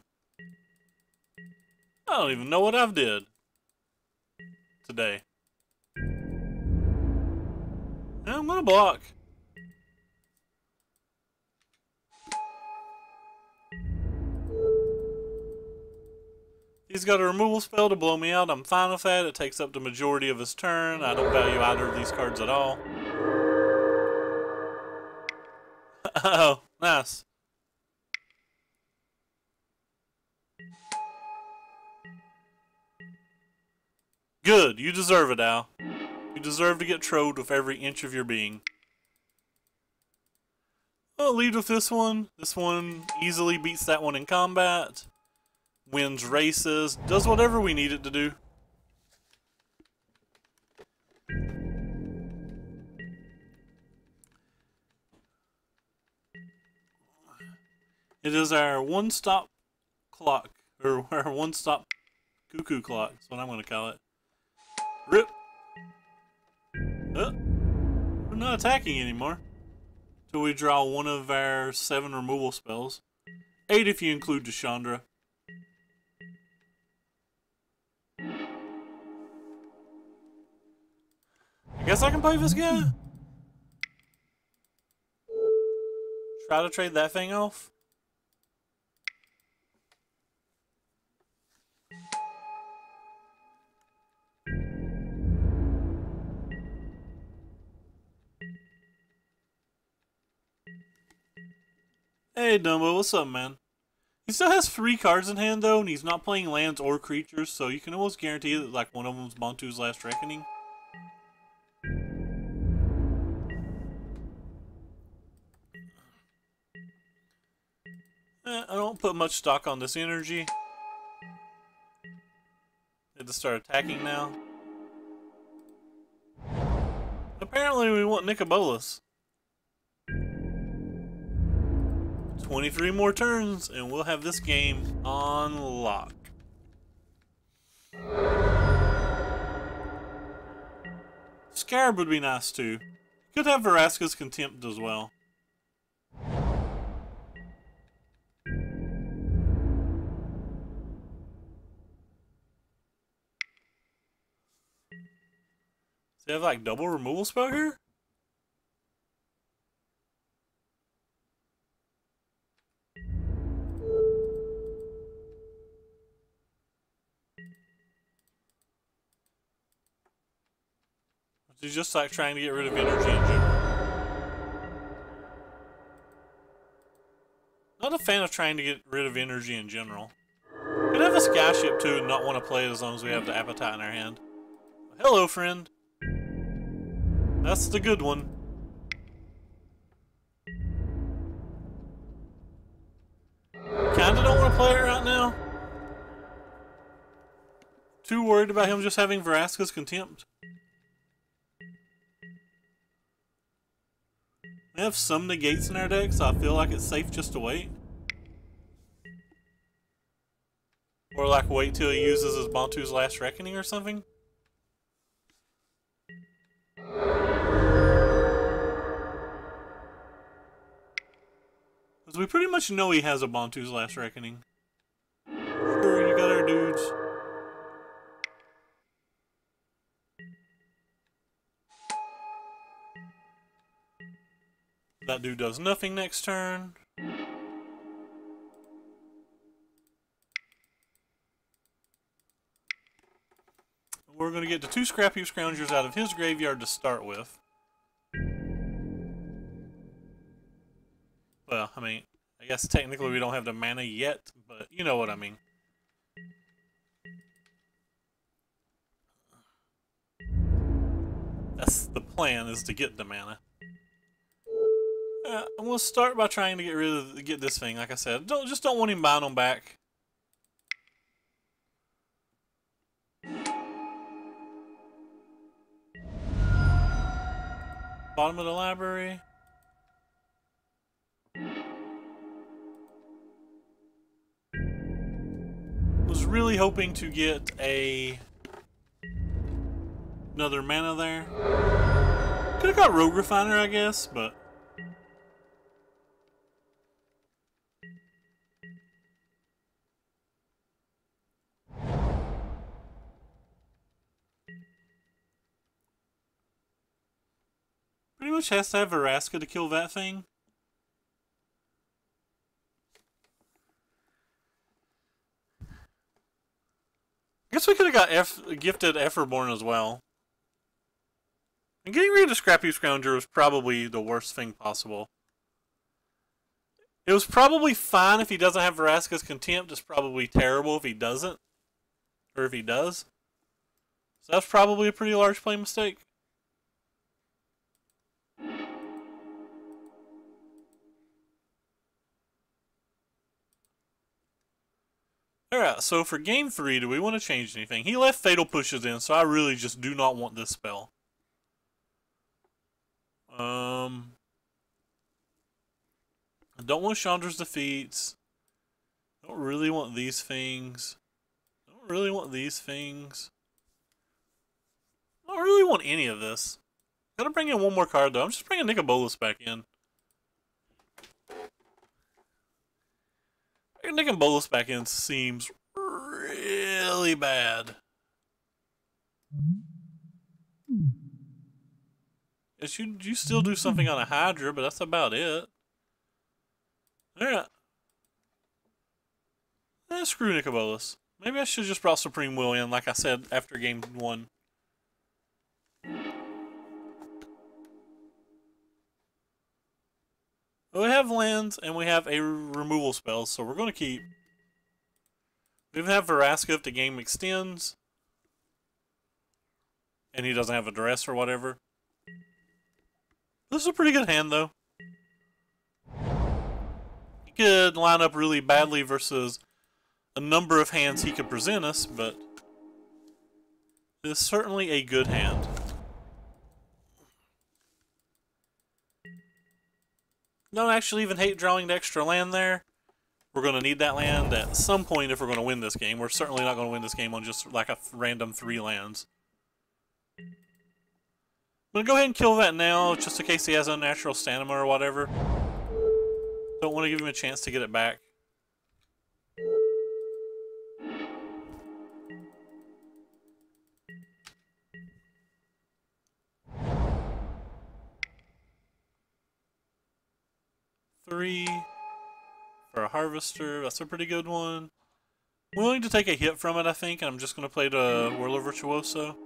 I don't even know what I've did today. I'm gonna block. He's got a removal spell to blow me out. I'm fine with that. It takes up the majority of his turn. I don't value either of these cards at all. Oh, nice. Good, you deserve it, Al. You deserve to get trolled with every inch of your being. I'll lead with this one. This one easily beats that one in combat. Wins races. Does whatever we need it to do. It is our one-stop clock. Or our one-stop cuckoo clock. That's what I'm going to call it. Rip. We're not attacking anymore. Till we draw one of our 7 removal spells. 8 if you include Deshandra. I guess I can play this guy. Try to trade that thing off. Hey Dumbo, what's up, man? He still has 3 cards in hand though, and he's not playing lands or creatures, so you can almost guarantee that like one of them's Bantu's Last Reckoning. I don't put much stock on this energy. Had to start attacking now. Apparently we want Nicobolas. 23 more turns, and we'll have this game on lock. Scarab would be nice too. Could have Vraska's Contempt as well. Does he have like double removal spell here? He's just like trying to get rid of energy in general. Not a fan of trying to get rid of energy in general. Could have a skyship too and not want to play it as long as we have the appetite in our hand. Hello, friend. That's the good one. Kinda don't want to play it right now. Too worried about him just having Vraska's Contempt. We have some negates in our deck, so I feel like it's safe just to wait. Or like wait till he uses his Bantu's Last Reckoning or something. Because we pretty much know he has a Bantu's Last Reckoning. Sure, you got our dudes. That dude does nothing next turn. We're going to get the 2 Scrappy Scroungers out of his graveyard to start with. Well, I mean, I guess technically we don't have the mana yet, but you know what I mean. That's the plan, is to get the mana. I'm gonna start by trying to get this thing. Like I said, just don't want him buying them back. Bottom of the library. Was really hoping to get another mana there. Could have got Rogue Refiner, I guess, but. Pretty much has to have Vraska to kill that thing. I guess we could have got gifted Efferborn as well. And getting rid of Scrappy Scrounger was probably the worst thing possible. It was probably fine if he doesn't have Vraska's Contempt. It's probably terrible if he doesn't. Or if he does. So that's probably a pretty large play mistake. Alright, so for game 3, do we want to change anything? He left Fatal Pushes in, so I really just do not want this spell. I don't want Chandra's Defeats. I don't really want these things. I don't really want these things. I don't really want any of this. Gotta bring in one more card, though. I'm just bringing Nicobolus back in. Bringing Nicobolus back in seems really bad. Yes, you still do something on a Hydra, but that's about it. Alright. Screw Nicobolus. Maybe I should have just brought Supreme Will in, like I said, after game 1. We have lands, and we have a removal spell, so we're going to keep. We even have Veraska if the game extends. And he doesn't have a duress or whatever. This is a pretty good hand, though. He could line up really badly versus a number of hands he could present us, but it's certainly a good hand. Don't actually even hate drawing the extra land there. We're going to need that land at some point if we're going to win this game. We're certainly not going to win this game on just like a random 3 lands. I'm going to go ahead and kill that now, just in case he has unnatural stamina or whatever. Don't want to give him a chance to get it back. Three for a Harvester. That's a pretty good one. Willing to take a hit from it, I think, and I'm just going to play the Whirler Virtuoso.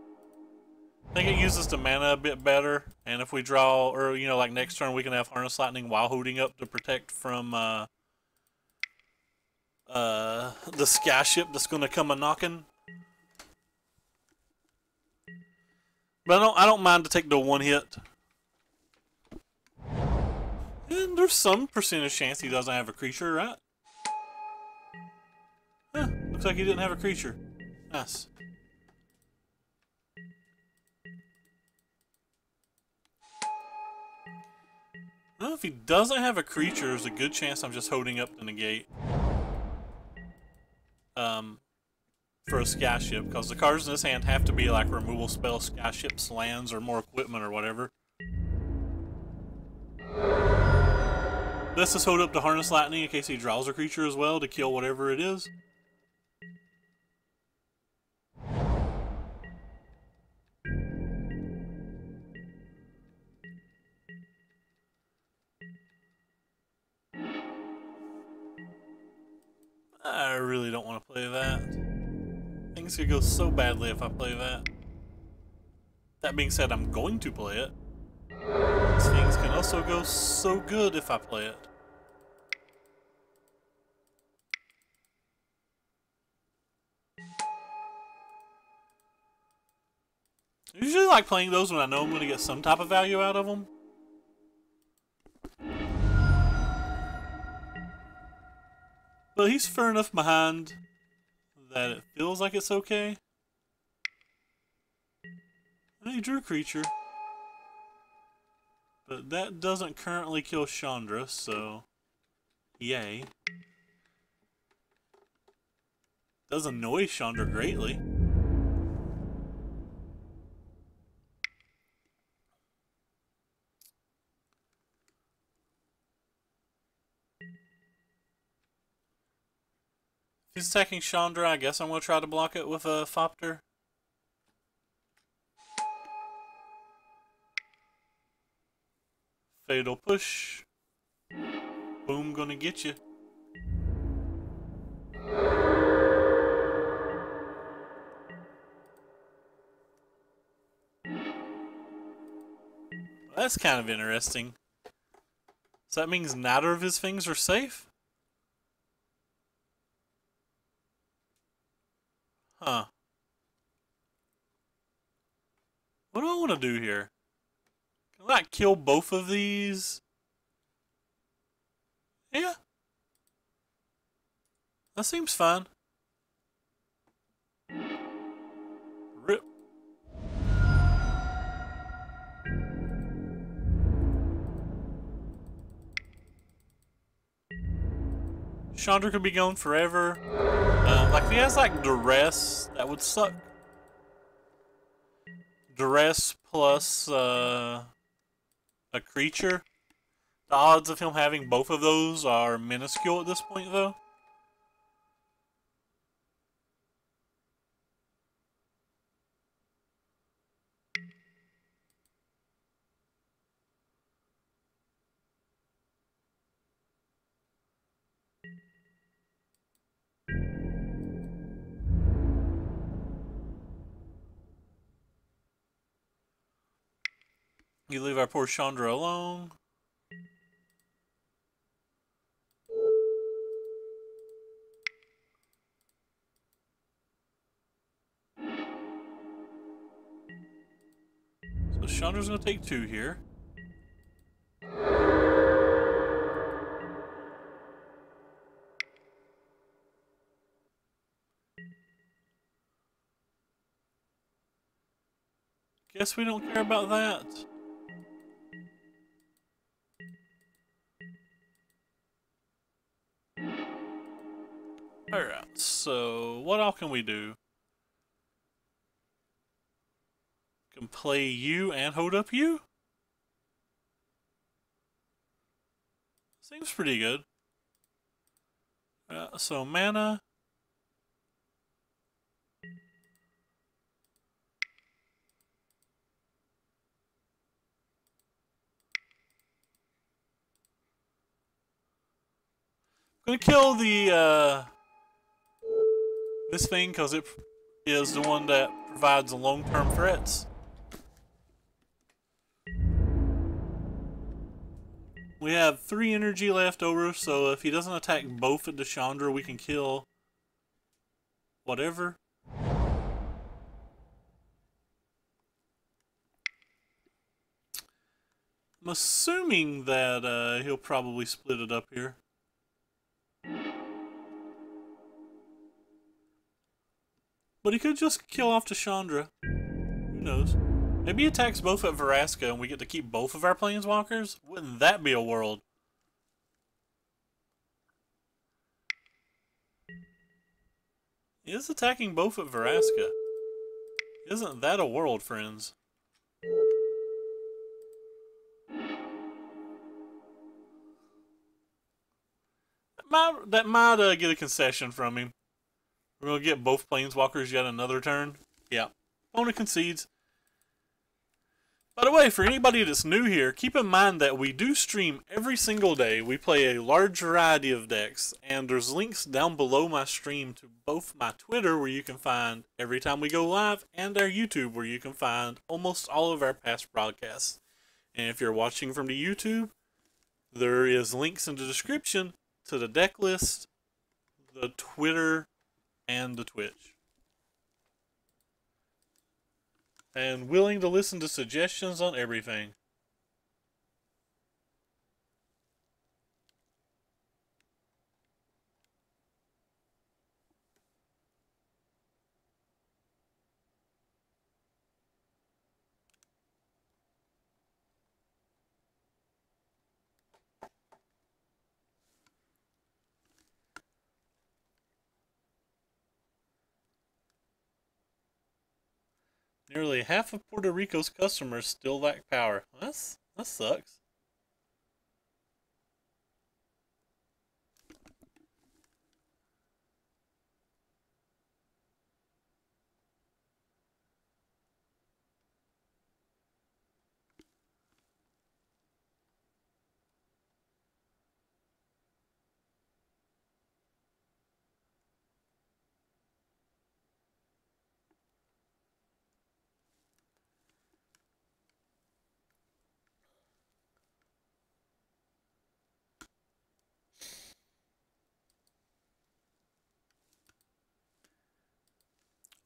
I think it uses the mana a bit better, and if we draw, or, you know, like next turn, we can have Harness Lightning while holding up to protect from the sky ship that's going to come a-knocking. But I don't mind to take the one hit. And there's some percentage chance he doesn't have a creature, right? Huh, looks like he didn't have a creature. Nice. Well, if he doesn't have a creature, there's a good chance I'm just holding up the negate. For a sky ship, because the cards in this hand have to be like removal spells, sky ships, lands, or more equipment or whatever. Let's just hold up the Harness Lightning in case he draws a creature as well to kill whatever it is. I really don't want to play that. Things could go so badly if I play that. That being said, I'm going to play it. These things can also go so good if I play it. I usually like playing those when I know I'm going to get some type of value out of them. But he's far enough behind that it feels like it's okay. And he drew a creature. But that doesn't currently kill Chandra, so yay. Does annoy Chandra greatly. If he's attacking Chandra, I guess I'm going to try to block it with a Thopter. Fatal Push. Boom, gonna get you. Well, that's kind of interesting. So that means neither of his things are safe? Huh. What do I want to do here? Can I kill both of these? Yeah, that seems fine. Rip. Chandra could be gone forever. Like if he has like duress, that would suck. Duress plus a creature. The odds of him having both of those are minuscule at this point, though. You leave our poor Chandra alone. So Chandra's gonna take 2 here. Guess we don't care about that. Alright, so what all can we do? Can play you and hold up you? Seems pretty good. So mana. I'm gonna kill the this thing because it is the one that provides long-term threats. We have 3 energy left over, so if he doesn't attack both at the Chandra, we can kill whatever. I'm assuming that he'll probably split it up here. But he could just kill off the Chandra. Who knows? Maybe he attacks both at Veraska and we get to keep both of our planeswalkers? Wouldn't that be a world? He is attacking both at Veraska. Isn't that a world, friends? That might get a concession from him. We're going to get both planeswalkers yet another turn. Yeah. Opponent concedes. By the way, for anybody that's new here, keep in mind that we do stream every single day. We play a large variety of decks, and there's links down below my stream to both my Twitter, where you can find every time we go live, and our YouTube, where you can find almost all of our past broadcasts. And if you're watching from the YouTube, there is links in the description to the deck list, the Twitter, and the Twitch. And willing to listen to suggestions on everything. Nearly half of Puerto Rico's customers still lack power. That sucks.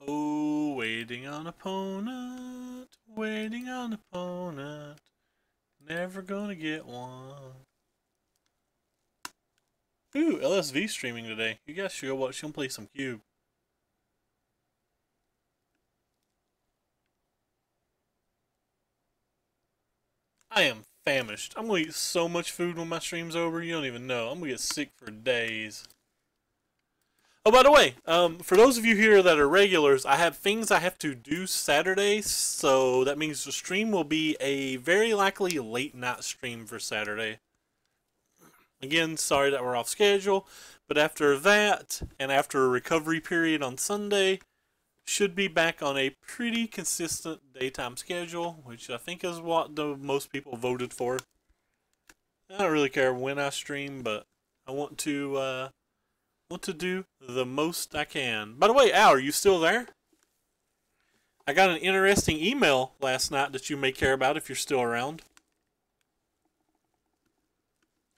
Oh, waiting on opponent. Waiting on an opponent. Never gonna get one. Ooh, LSV streaming today. You guys should go watch him play some Cube. I am famished. I'm gonna eat so much food when my stream's over, you don't even know. I'm gonna get sick for days. Oh, by the way, for those of you here that are regulars, I have things I have to do Saturday, so that means the stream will be a very likely late night stream for Saturday. Again, sorry that we're off schedule, but after that, and after a recovery period on Sunday, should be back on a pretty consistent daytime schedule, which I think is what the most people voted for. I don't really care when I stream, but I want to do the most I can. By the way, Al, are you still there? I got an interesting email last night that you may care about if you're still around.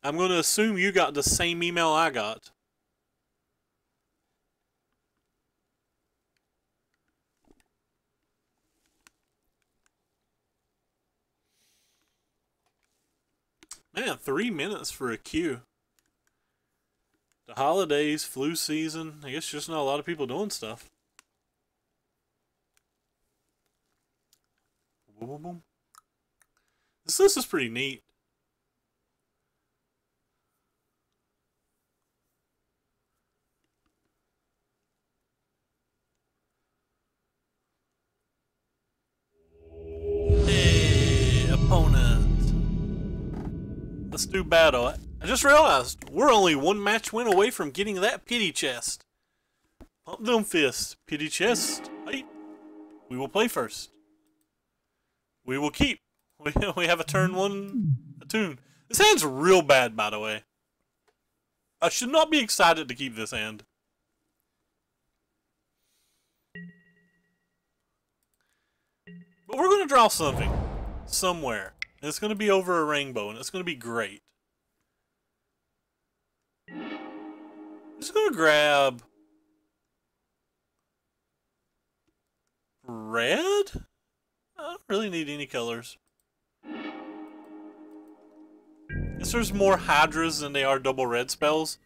I'm going to assume you got the same email I got. Man, 3 minutes for a queue. The holidays, flu season, I guess just not a lot of people doing stuff. Boom, boom, boom. This list is pretty neat. Hey, opponent. Let's do battle. I just realized we're only one match win away from getting that pity chest. Pump them fists. Pity chest. Hey. We will play first. We will keep. We have a turn one attune. This hand's real bad, by the way. I should not be excited to keep this hand. But we're going to draw something. Somewhere. And it's going to be over a rainbow, and it's going to be great. I'm just going to grab red? I don't really need any colors. Guess there's more Hydras than they are double red spells.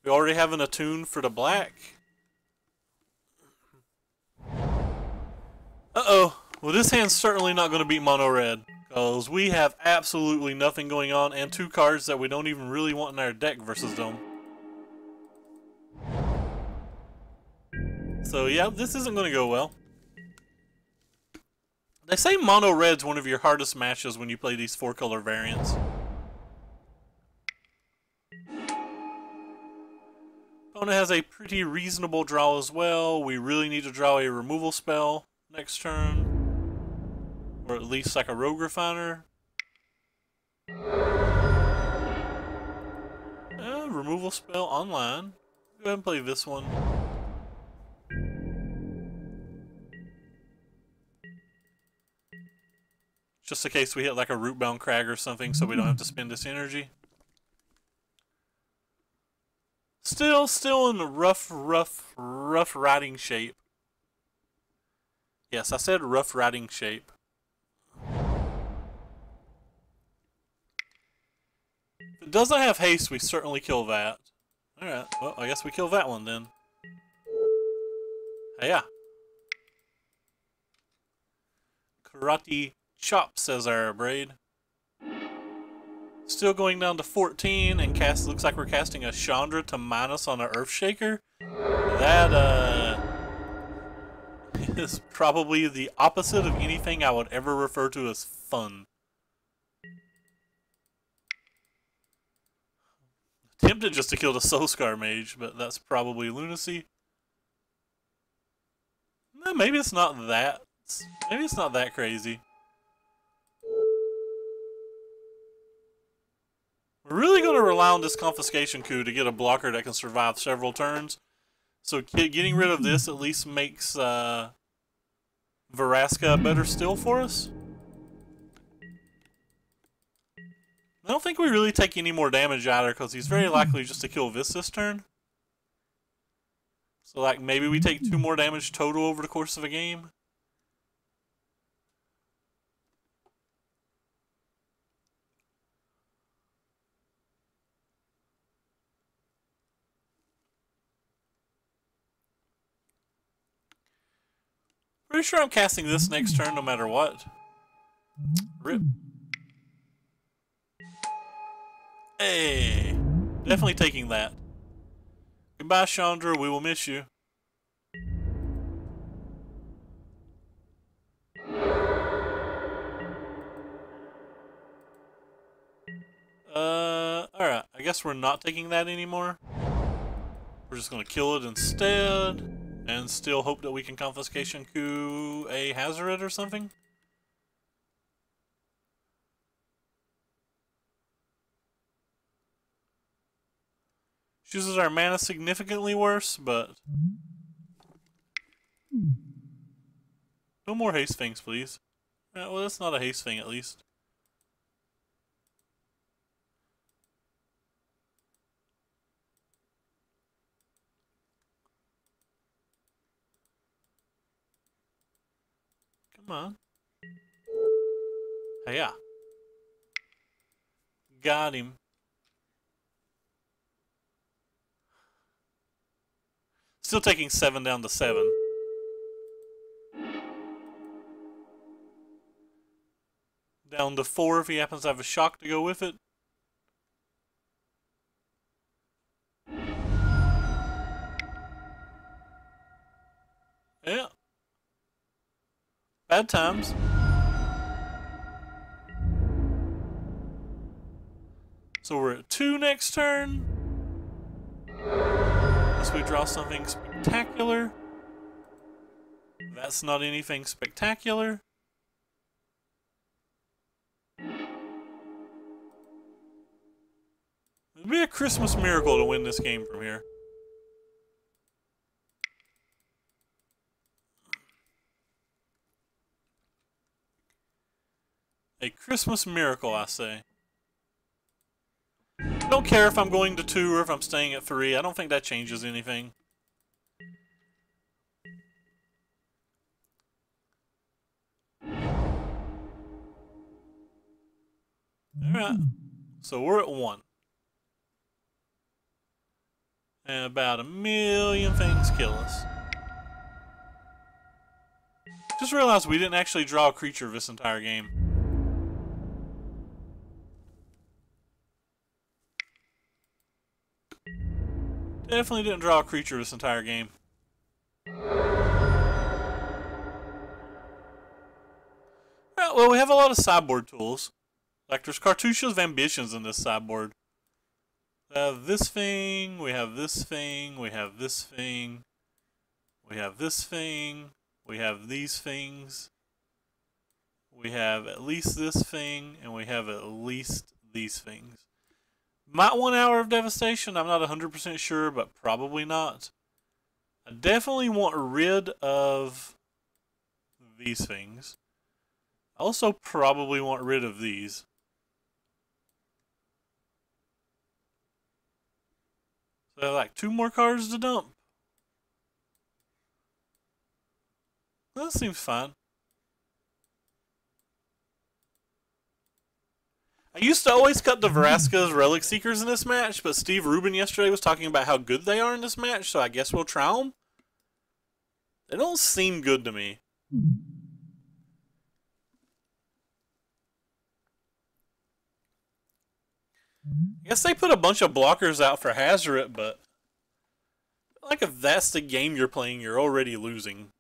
We already have an attune for the black. Uh-oh. Well, this hand's certainly not going to beat mono red. Because we have absolutely nothing going on and two cards that we don't even really want in our deck versus them. So yeah, this isn't going to go well. They say mono red's one of your hardest matches when you play these 4-color variants. Opponent has a pretty reasonable draw as well. We really need to draw a removal spell next turn. Or at least like a Rogue Refiner. Removal spell online. Go ahead and play this one. Just in case we hit like a Rootbound Crag or something so we don't have to spend this energy. Still in the rough riding shape. Yes, I said rough riding shape. If it doesn't have haste, we certainly kill that. Alright, well, I guess we kill that one then. Yeah. Karate chop, says our braid. Still going down to 14, and looks like we're casting a Chandra to minus on an Earthshaker. That, is probably the opposite of anything I would ever refer to as fun. Tempted just to kill the Soulscar Mage, but that's probably lunacy. Maybe it's not that. Maybe it's not that crazy. We're really going to rely on this Confiscation Coup to get a blocker that can survive several turns. So getting rid of this at least makes Vraska better still for us. I don't think we really take any more damage either because he's very likely just to kill this turn. So like maybe we take 2 more damage total over the course of a game. Pretty sure I'm casting this next turn no matter what. Rip. Hey! Definitely taking that. Goodbye, Chandra. We will miss you. Alright. I guess we're not taking that anymore. We're just gonna kill it instead. And still hope that we can confiscation coup a Hazoret or something. Chooses our mana significantly worse, but... No more haste things, please. Well, that's not a haste thing, at least. Come on. Hey-ya. Got him. Still taking 7 down to 7. Down to 4 if he happens to have a shock to go with it. Yeah. Bad times. So we're at 2 next turn. Unless we draw something spectacular. That's not anything spectacular. It'd be a Christmas miracle to win this game from here. A Christmas miracle, I say. I don't care if I'm going to 2 or if I'm staying at 3. I don't think that changes anything. Alright. So we're at 1. And about 1,000,000 things kill us. Just realized we didn't actually draw a creature this entire game. Definitely didn't draw a creature this entire game. Well, we have a lot of sideboard tools. Like, there's Cartouches of Ambitions in this sideboard. We have this thing, we have this thing, we have this thing, we have this thing, we have these things, we have at least this thing, and we have at least these things. Might want Hour of Devastation, I'm not 100% sure, but probably not. I definitely want rid of these things. I also probably want rid of these. So I have like 2 more cards to dump. That seems fine. I used to always cut the Vraska's Relic Seekers in this match, but Steve Rubin yesterday was talking about how good they are in this match, so I guess we'll try them. They don't seem good to me. I guess they put a bunch of blockers out for Hazoret, but like if that's the game you're playing, you're already losing.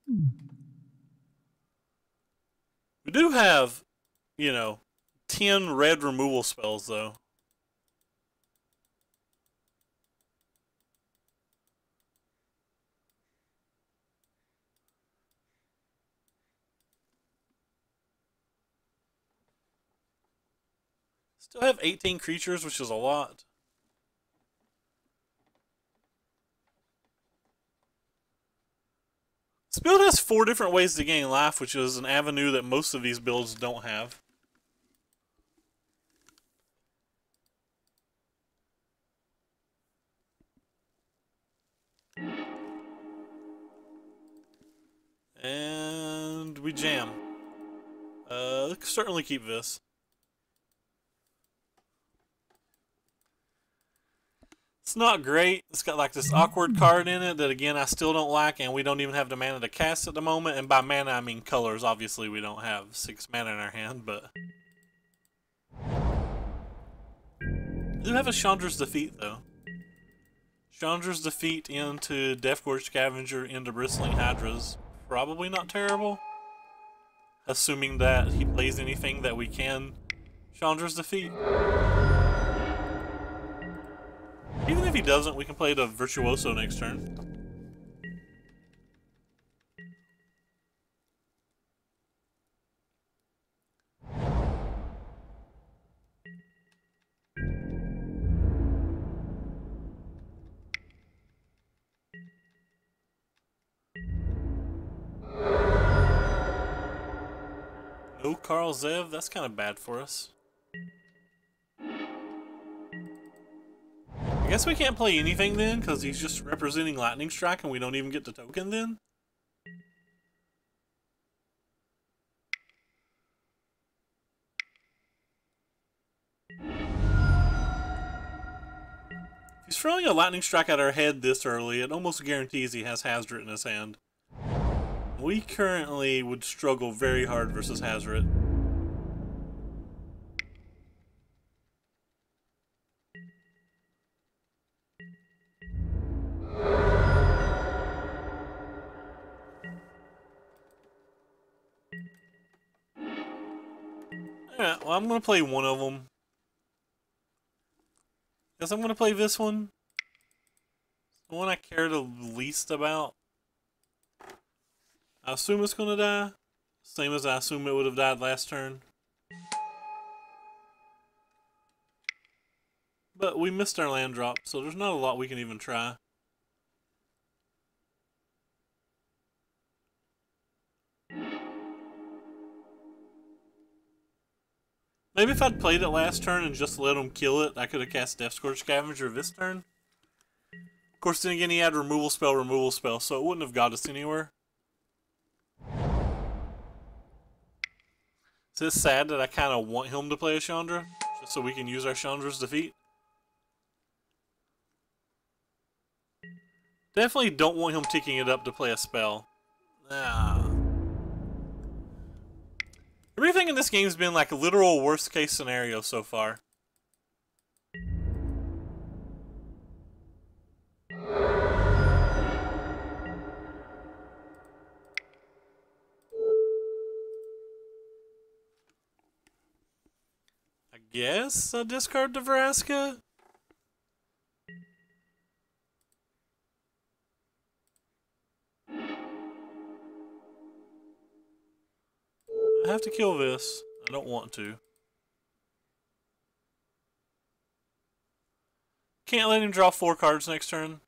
We do have, you know, 10 red removal spells, though. Still have 18 creatures, which is a lot. This build has 4 different ways to gain life, which is an avenue that most of these builds don't have. And we jam. Let's certainly keep this. It's not great. It's got like this awkward card in it that again I still don't like, and we don't even have the mana to cast at the moment. And by mana I mean colors. Obviously we don't have 6 mana in our hand, but we do have a Chandra's Defeat though. Chandra's Defeat into Deathgorge Scavenger into Bristling Hydras. Probably not terrible. Assuming that he plays anything that we can Chandra's Defeat. Even if he doesn't, we can play the Virtuoso next turn. No Karl Zev, that's kind of bad for us. I guess we can't play anything then, because he's just representing Lightning Strike and we don't even get the token then. If he's throwing a Lightning Strike at our head this early, it almost guarantees he has Hazret in his hand. We currently would struggle very hard versus Hazret. Alright, well I'm going to play one of them. Guess I'm going to play this one. The one I care the least about. I assume it's going to die. Same as I assume it would have died last turn. But we missed our land drop, so there's not a lot we can even try. Maybe if I'd played it last turn and just let him kill it, I could have cast Deathscourge Scavenger this turn. Of course, then again, he had removal spell, so it wouldn't have got us anywhere. So it's sad that I kind of want him to play a Chandra, just so we can use our Chandra's Defeat. Definitely don't want him ticking it up to play a spell. Everything in this game has been like a literal worst case scenario so far. I guess I'll discard the Vraska. I have to kill this. I don't want to. Can't let him draw 4 cards next turn.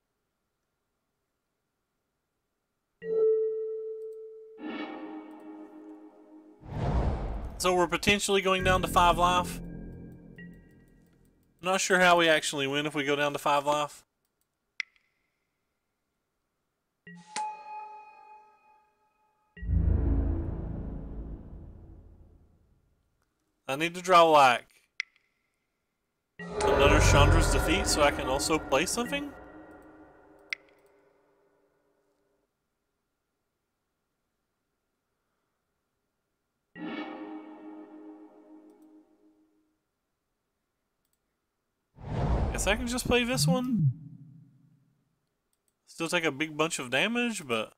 So we're potentially going down to 5 life. Not sure how we actually win if we go down to 5 life. I need to draw like another Chandra's Defeat so I can also play something. Guess I can just play this one. Still take a big bunch of damage, but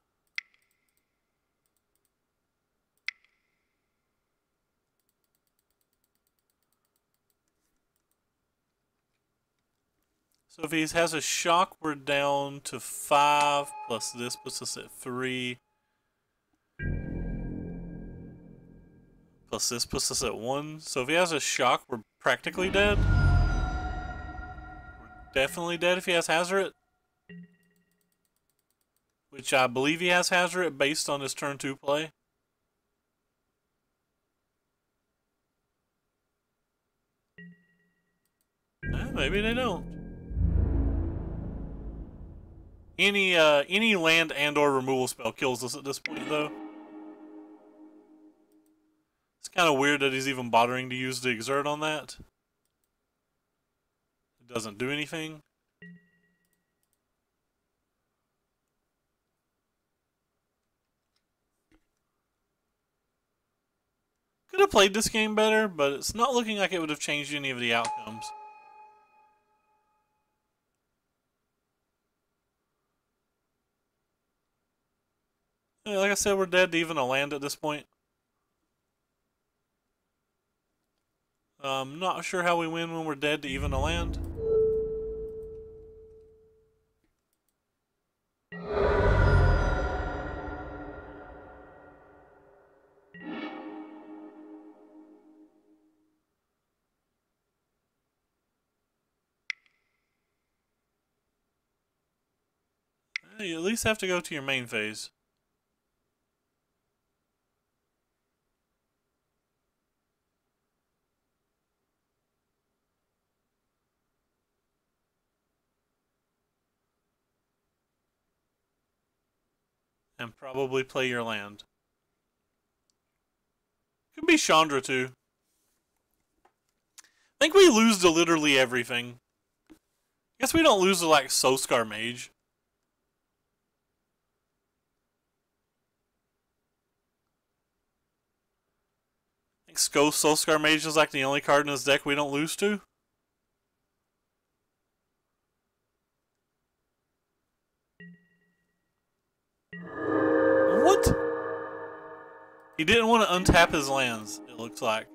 so if he has a shock, we're down to 5, plus this puts us at 3. Plus this puts us at 1. So if he has a shock, we're practically dead. We're definitely dead if he has Hazret. Which I believe he has Hazret based on his turn 2 play. Maybe they don't. Any land and or removal spell kills us at this point, though. It's kind of weird that he's even bothering to use the Exert on that. It doesn't do anything. Could have played this game better, but it's not looking like it would have changed any of the outcomes. Yeah, like I said, we're dead to even a land at this point. Not sure how we win when we're dead to even a land. You at least have to go to your main phase. And probably play your land. Could be Chandra too. I think we lose to literally everything. Guess we don't lose to like Soulscar Mage. I think Soulscar Mage is like the only card in his deck we don't lose to. What? He didn't want to untap his lands, it looks like.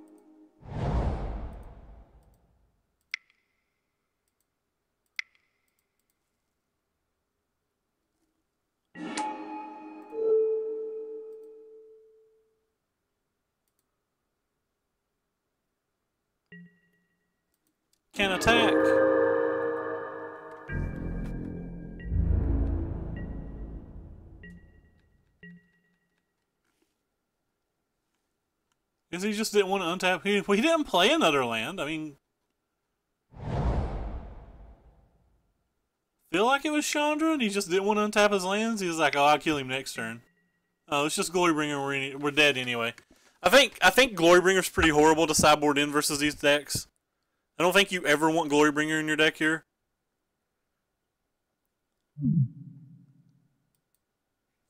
Can attack. Because he just didn't want to untap. He didn't play another land. I mean, feel like it was Chandra and he just didn't want to untap his lands. He was like, oh, I'll kill him next turn. Oh, it's just Glorybringer. We're dead anyway. I think Glorybringer's pretty horrible to sideboard in versus these decks. I don't think you ever want Glorybringer in your deck here.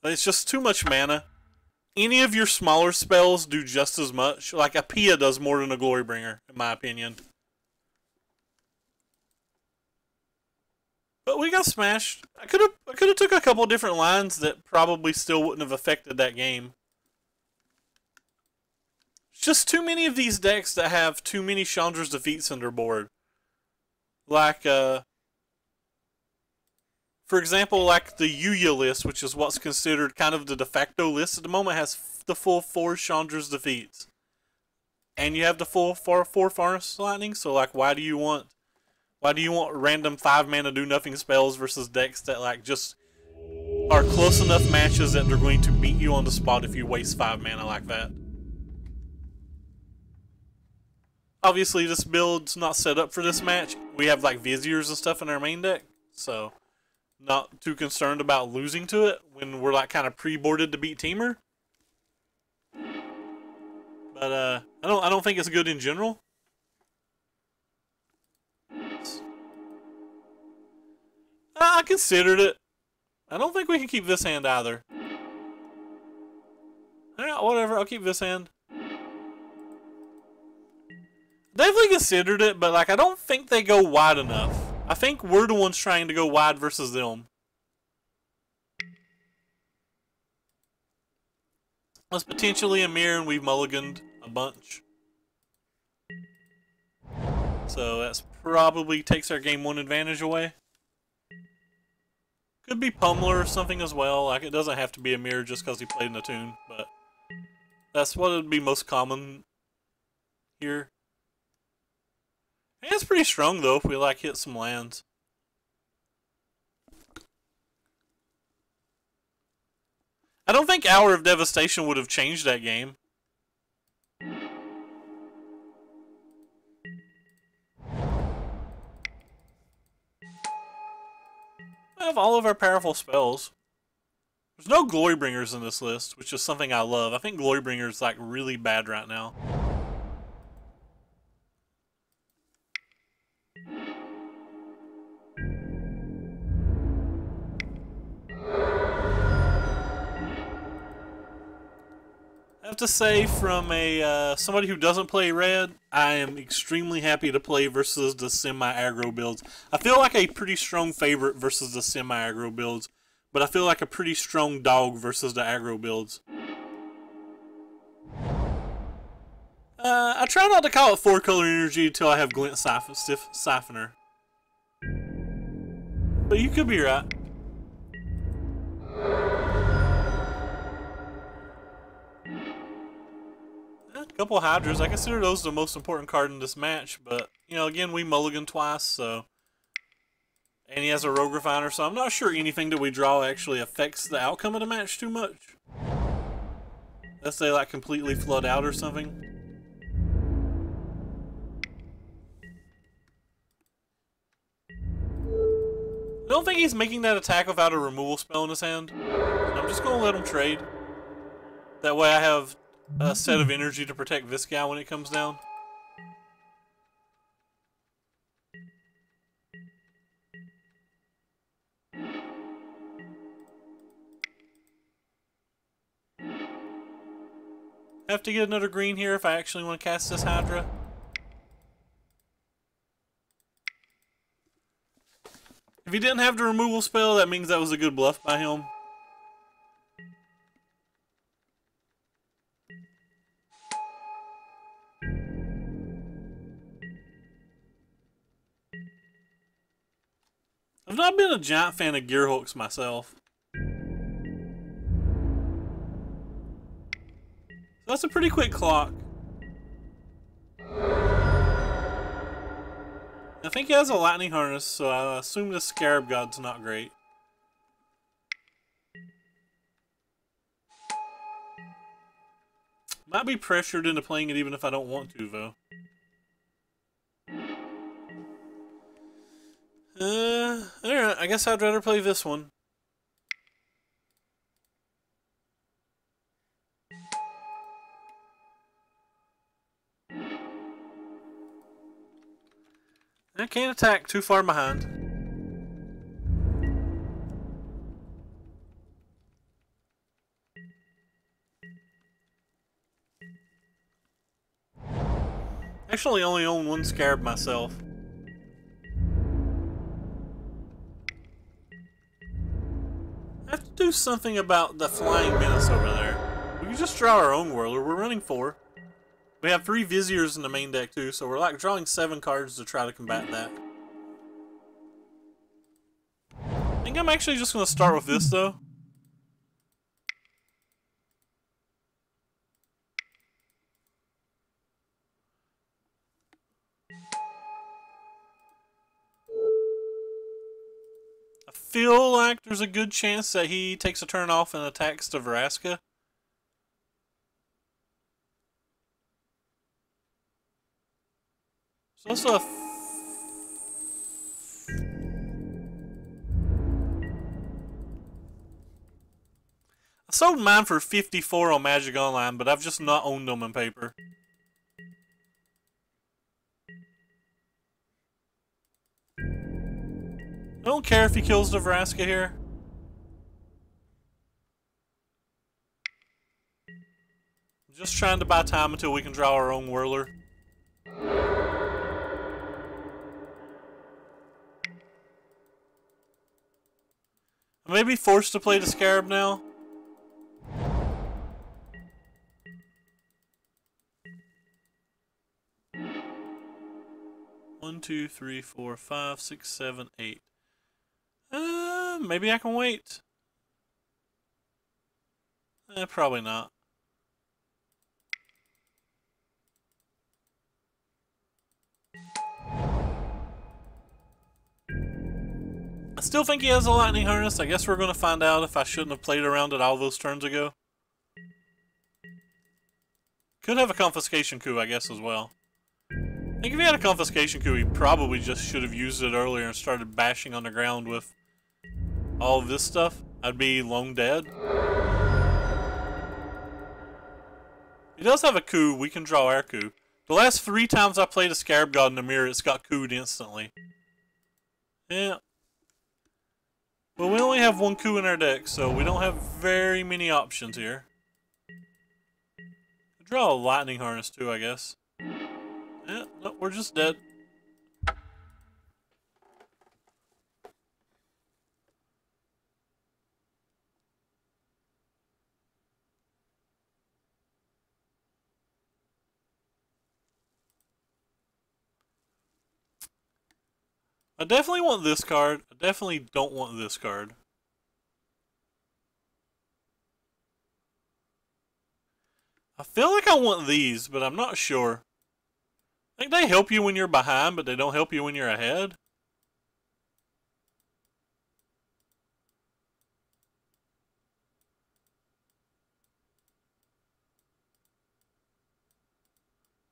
It's just too much mana. Any of your smaller spells do just as much. Like a Pia does more than a Glorybringer, in my opinion. But we got smashed. I could have took a couple different lines that probably still wouldn't have affected that game. It's just too many of these decks that have too many Chandra's defeats on their board. Like, for example, like the Yuya list, which is what's considered kind of the de facto list at the moment, has the full 4 Chandra's defeats. And you have the full 4 Furnace Lightning, so like why do you want random 5 mana do nothing spells versus decks that like just are close enough matches that they're going to beat you on the spot if you waste 5 mana like that? Obviously this build's not set up for this match. We have like Viziers and stuff in our main deck, so not too concerned about losing to it when we're like kind of pre-boarded to beat Temur. But I don't think it's good in general. I considered it. I don't think we can keep this hand either. Yeah, whatever, I'll keep this hand. Definitely considered it, but like I don't think they go wide enough. I think we're the ones trying to go wide versus them. That's potentially a mirror, and we've mulliganed a bunch. So that's probably takes our game 1 advantage away. Could be Pummeler or something as well. Like it doesn't have to be a mirror just because he played in a tune, but that's what would be most common here. And it's pretty strong though if we like hit some lands. I don't think Hour of Devastation would have changed that game. We have all of our powerful spells. There's no Glorybringers in this list, which is something I love. I think Glorybringer is like really bad right now. I have to say, from a somebody who doesn't play red, I am extremely happy to play versus the semi-aggro builds. I feel like a pretty strong favorite versus the semi-aggro builds, but I feel like a pretty strong dog versus the aggro builds. I try not to call it 4-color energy until I have Glint Siphoner. But you could be right. A couple Hydras. I consider those the most important card in this match, but, you know, again, we mulligan twice, so... And he has a Rogue Refiner, so I'm not sure anything that we draw actually affects the outcome of the match too much. Let's say, like, completely flood out or something. I don't think he's making that attack without a removal spell in his hand. So I'm just going to let him trade. That way I have a set of energy to protect this guy when it comes down. Have to get another green here if I actually want to cast this Hydra. If he didn't have the removal spell, that means that was a good bluff by him. I've not been a giant fan of Gearhulks myself. So that's a pretty quick clock. I think he has a lightning harness, so I assume the Scarab God's not great. Might be pressured into playing it even if I don't want to, though. Alright, I guess I'd rather play this one. I can't attack, too far behind. Actually, only own one Scarab myself. I have to do something about the Flying Menace over there. We can just draw our own Whirler. We're running 4. We have 3 Viziers in the main deck too, so we're like drawing 7 cards to try to combat that. I think I'm actually just going to start with this though. I feel like there's a good chance that he takes a turn off and attacks the Vraska. So that's a... I sold mine for 54 on Magic Online, but I've just not owned them in paper. I don't care if he kills the Vraska here. I'm just trying to buy time until we can draw our own Whirler. I may be forced to play the Scarab now. One, two, three, four, five, six, 7, 8. Maybe I can wait. Probably not. I still think he has a lightning harness. I guess we're going to find out if I shouldn't have played around it all those turns ago. Could have a confiscation coup, I guess, as well. I think if he had a confiscation coup, he probably just should have used it earlier and started bashing on the ground with all of this stuff. I'd be long dead. He does have a coup. We can draw our coup. The last 3 times I played a Scarab God in the mirror, it's got cooed instantly. Yeah. But we only have 1 coup in our deck, so we don't have very many options here. Draw a lightning harness too, I guess. No, we're just dead. I definitely want this card. I definitely don't want this card. I feel like I want these, but I'm not sure. I think they help you when you're behind, but they don't help you when you're ahead.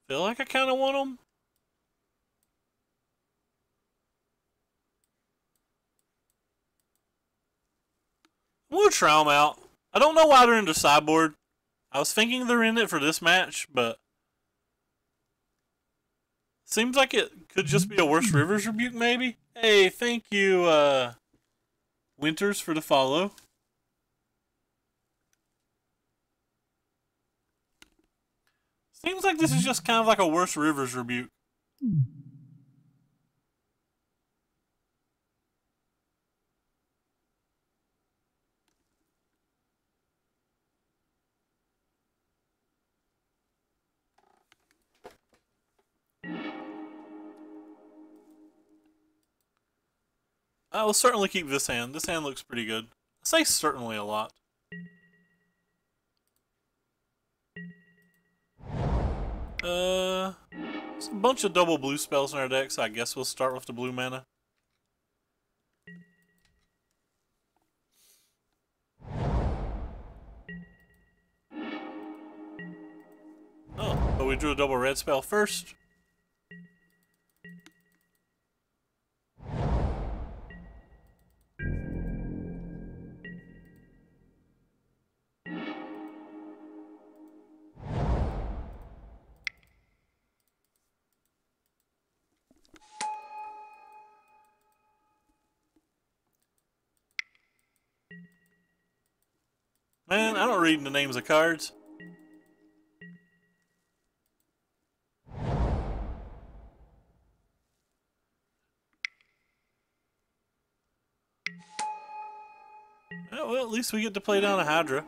Feel like I kind of want them. We'll try them out. I don't know why they're in the sideboard. I was thinking they're in it for this match, but seems like it could just be a Worst Rivers Rebuke, maybe? Hey, thank you, Winters, for the follow. Seems like this is just kind of like a Worst Rivers Rebuke. I will certainly keep this hand. This hand looks pretty good. I say certainly a lot. There's a bunch of double blue spells in our deck, so I guess we'll start with the blue mana. Oh, but we drew a double red spell first. Man, I don't read the names of cards. Well, at least we get to play down a Hydra.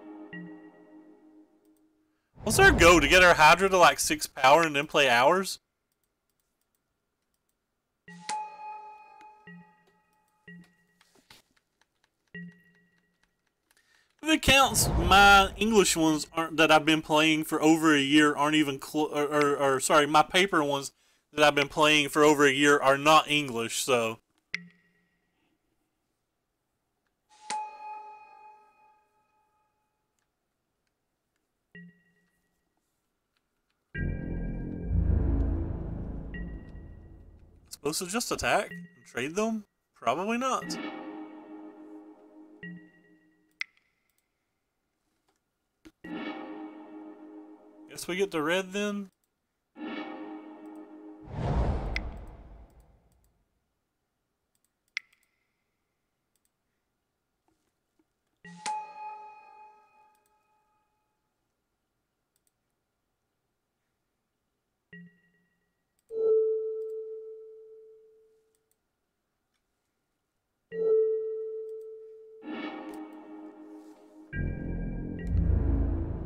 What's our go? To get our Hydra to like 6 power and then play ours? If it counts, my English ones aren't that I've been playing for over a year aren't even or sorry, my paper ones that I've been playing for over a year are not English, so supposed to just attack and trade them? Probably not. Guess we get the red then.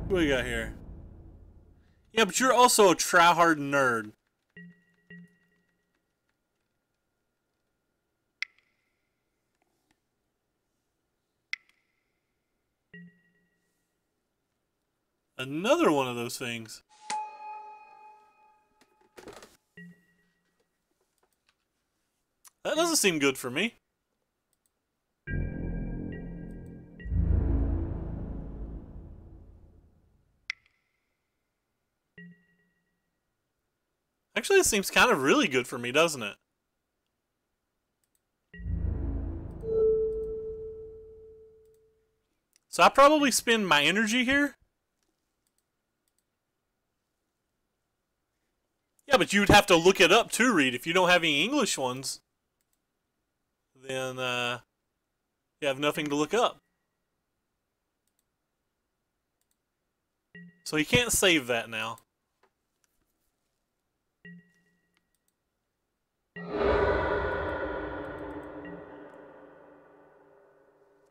What do we got here? Yeah, but you're also a try-hard nerd. Another one of those things. That doesn't seem good for me. Actually, it seems kind of really good for me, doesn't it? So I probably spend my energy here. Yeah, but you'd have to look it up too, Reed. If you don't have any English ones, then you have nothing to look up. So he can't save that now.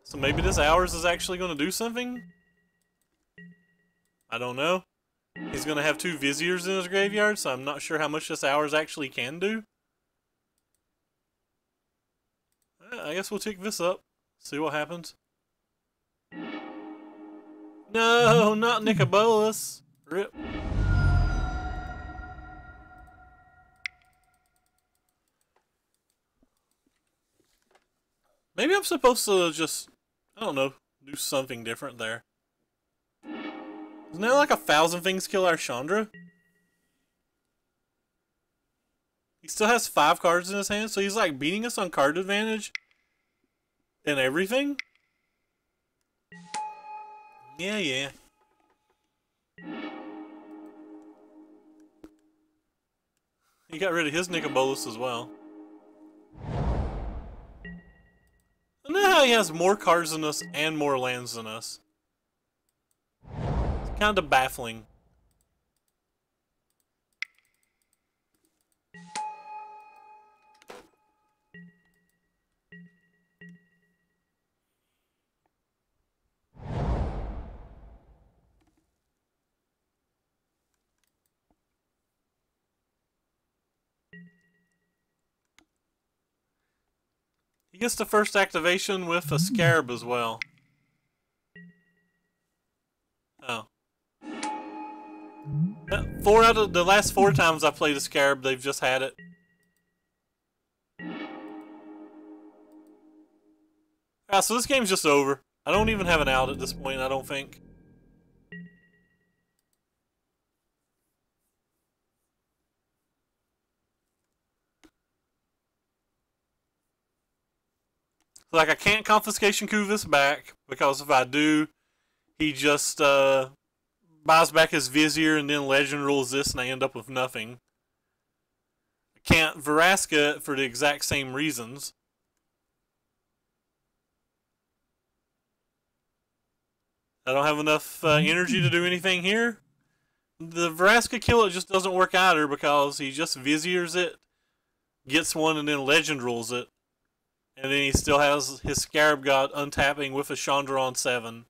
So maybe this hours is actually going to do something? I don't know. He's going to have 2 viziers in his graveyard, so I'm not sure how much this hours actually can do. I guess we'll take this up. See what happens. No, not Nicobolus. Rip. Maybe I'm supposed to just, I don't know, do something different there. Isn't there like 1,000 things kill our Chandra? He still has 5 cards in his hand, so he's like beating us on card advantage and everything? Yeah. He got rid of his Nicobolus as well. I know how he has more cards than us and more lands than us. It's kind of baffling. He gets the first activation with a Scarab as well. Oh. 4 out of the last 4 times I played a Scarab, they've just had it. Ah, so this game's just over. I don't even have an out at this point, I don't think. Like, I can't Confiscation Coup this back, because if I do, he just buys back his Vizier and then Legend Rules this and I end up with nothing. I can't Vraska it for the exact same reasons. I don't have enough energy to do anything here. The Vraska kill it just doesn't work either because he just Viziers it, gets one and then Legend Rules it. And then he still has his Scarab God untapping with a Chandra on 7.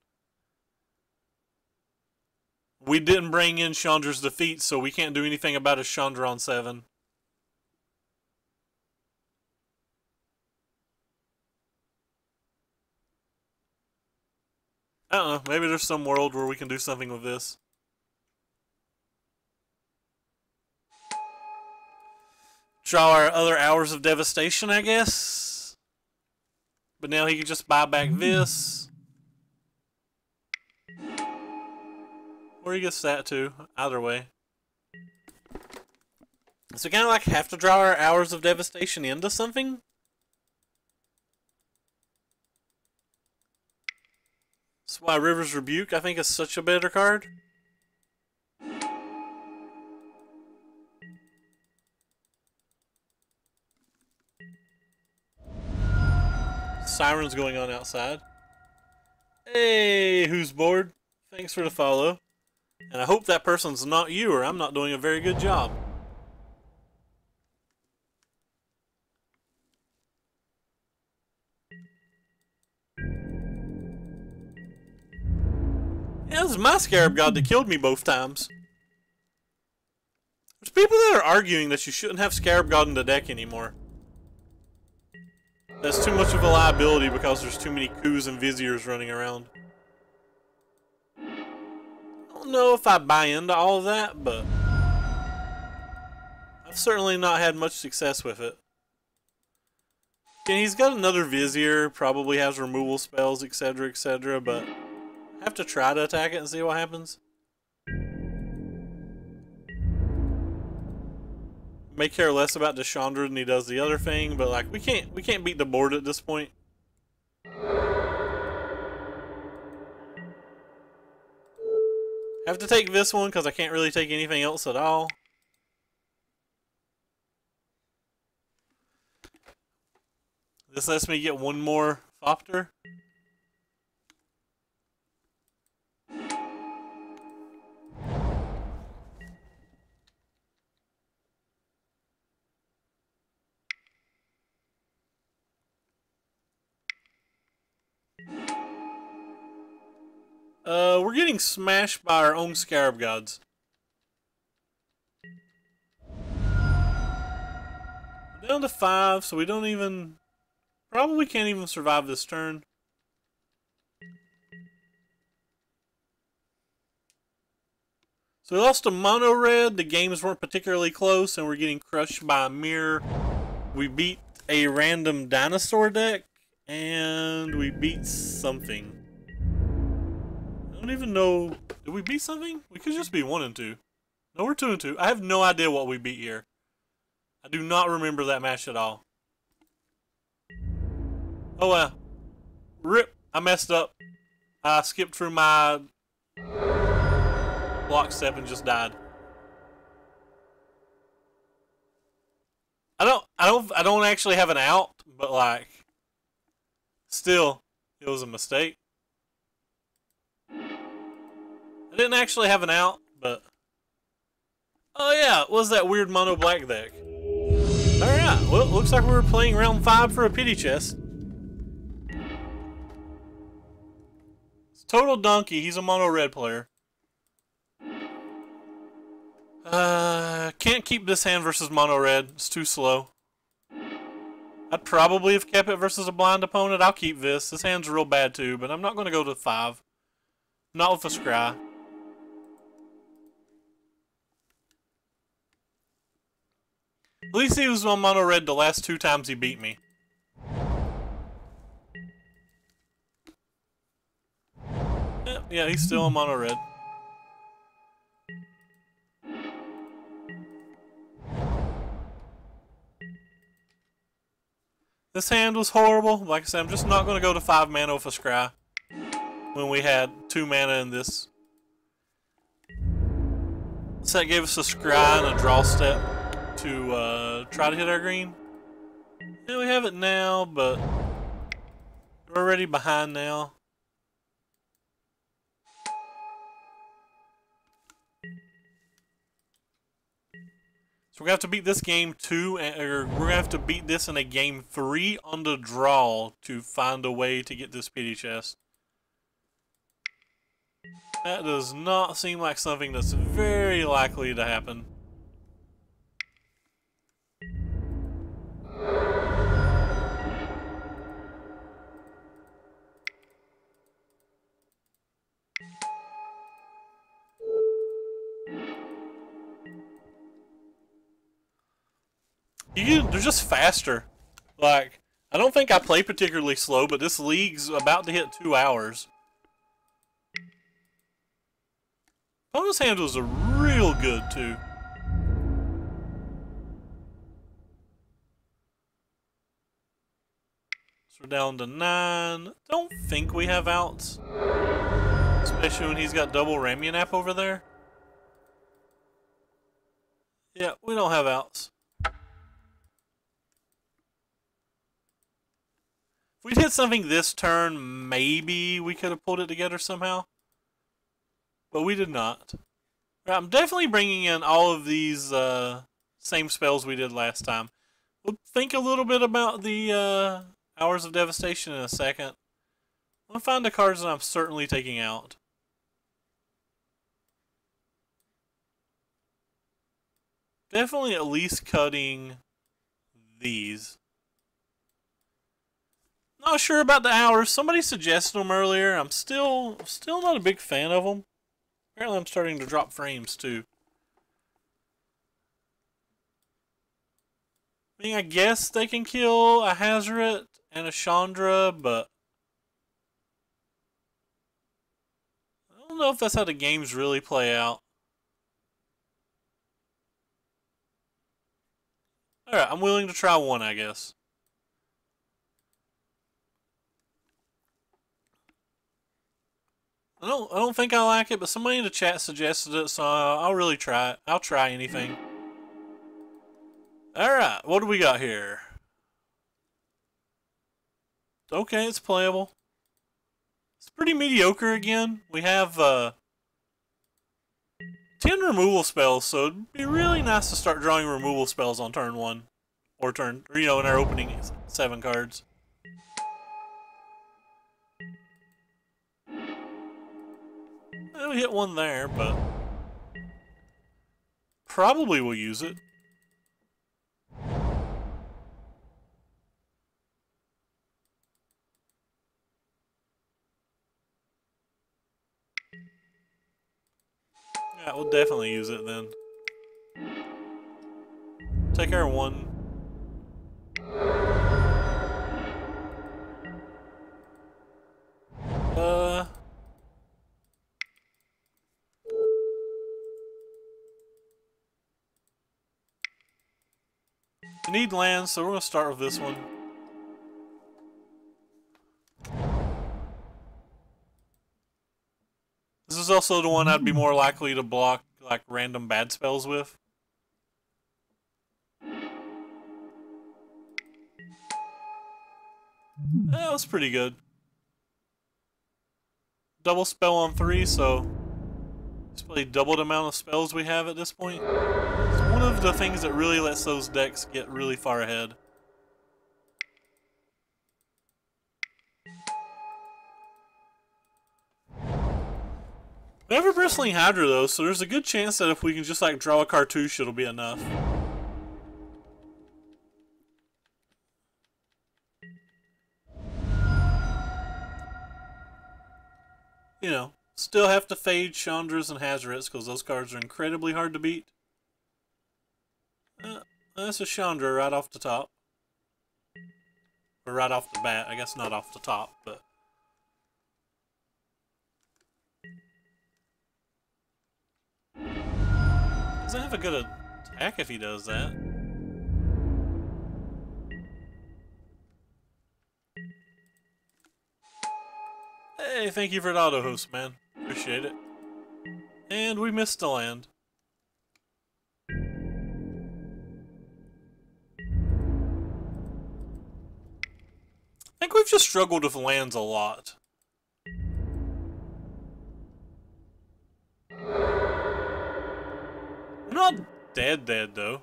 We didn't bring in Chandra's defeat, so we can't do anything about his Chandra on 7. I don't know, maybe there's some world where we can do something with this. Draw our other Hours of Devastation, I guess. But now he can just buy back this. Or he gets that too. Either way. So we kind of like have to draw our Hours of Devastation into something. That's why River's Rebuke I think is such a better card. Sirens going on outside. Hey, who's bored? Thanks for the follow. And I hope that person's not you or I'm not doing a very good job. Yeah, this is my Scarab God that killed me both times. There's people that are arguing that you shouldn't have Scarab God in the deck anymore. That's too much of a liability because there's too many coups and Viziers running around. I don't know if I buy into all of that, but I've certainly not had much success with it. And he's got another Vizier, probably has removal spells, etc., but I have to try to attack it and see what happens. May care less about Deshandra than he does the other thing, but like we can't beat the board at this point. Have to take this one because I can't really take anything else at all. This lets me get one more Thopter. We're getting smashed by our own Scarab Gods. We're down to 5, so we don't even... Probably can't even survive this turn. So we lost to mono red. The games weren't particularly close, and we're getting crushed by a mirror. We beat a random dinosaur deck, and we beat something. I don't even know. Did we beat something? We could just be 1 and 2. No, we're 2 and 2. I have no idea what we beat here. I do not remember that match at all. Oh well. Rip. I messed up. I skipped through my block step and just died. I don't actually have an out, but like still it was a mistake. I didn't actually have an out, but oh yeah, it was that weird mono black deck. Alright, well it looks like we're playing round 5 for a pity chest. It's Total Donkey, he's a mono red player. Can't keep this hand versus mono red. It's too slow. I'd probably have kept it versus a blind opponent. I'll keep this. This hand's real bad too, but I'm not going to go to 5. Not with a scry. At least he was on mono red the last 2 times he beat me. Yeah, he's still on mono red. This hand was horrible. Like I said, I'm just not going to go to 5 mana with a scry when we had 2 mana in this. So that gave us a scry and a draw step to try to hit our green. Yeah, we have it now, but we're already behind now. So we're going to have to beat this game 2, or we're going to have to beat this in a game 3 on the draw to find a way to get this pity chest. That does not seem like something that's very likely to happen. They're just faster. Like, I don't think I play particularly slow, but this league's about to hit 2 hours. Opponent's handles are real good, too. So we're down to 9. Don't think we have outs. Especially when he's got double Ramunap over there. Yeah, we don't have outs. If we'd hit something this turn, maybe we could have pulled it together somehow. But we did not. I'm definitely bringing in all of these same spells we did last time. We'll think a little bit about the Hours of Devastation in a second. I'll find the cards that I'm certainly taking out. Definitely at least cutting these. Not sure about the hours. Somebody suggested them earlier. I'm still not a big fan of them. Apparently I'm starting to drop frames too. I mean, I guess they can kill a Hazoret and a Chandra, but I don't know if that's how the games really play out. Alright, I'm willing to try one, I guess. I don't think I like it, but somebody in the chat suggested it, so I'll really try it. I'll try anything. Alright, what do we got here? Okay, it's playable. It's pretty mediocre again. We have 10 removal spells, so it'd be really nice to start drawing removal spells on turn 1. Or in our opening 7 cards. Well, we hit one there, but probably we'll use it. Yeah, we'll definitely use it then. Take our one. We need land, so we're going to start with this one. This is also the one I'd be more likely to block like random bad spells with. That was pretty good. Double spell on 3, so it's probably double the amount of spells we have at this point. It's one of the things that really lets those decks get really far ahead. We have a Bristling Hydra though, so there's a good chance that if we can just like draw a cartouche, it'll be enough. You know, still have to fade Chandras and Hazarets because those cards are incredibly hard to beat. That's a Chandra right off the top. Or right off the bat. I guess not off the top, but... Doesn't have a good attack if he does that. Hey, thank you for the auto host, man. Appreciate it. And we missed the land. I think we've just struggled with lands a lot. We're not dead though.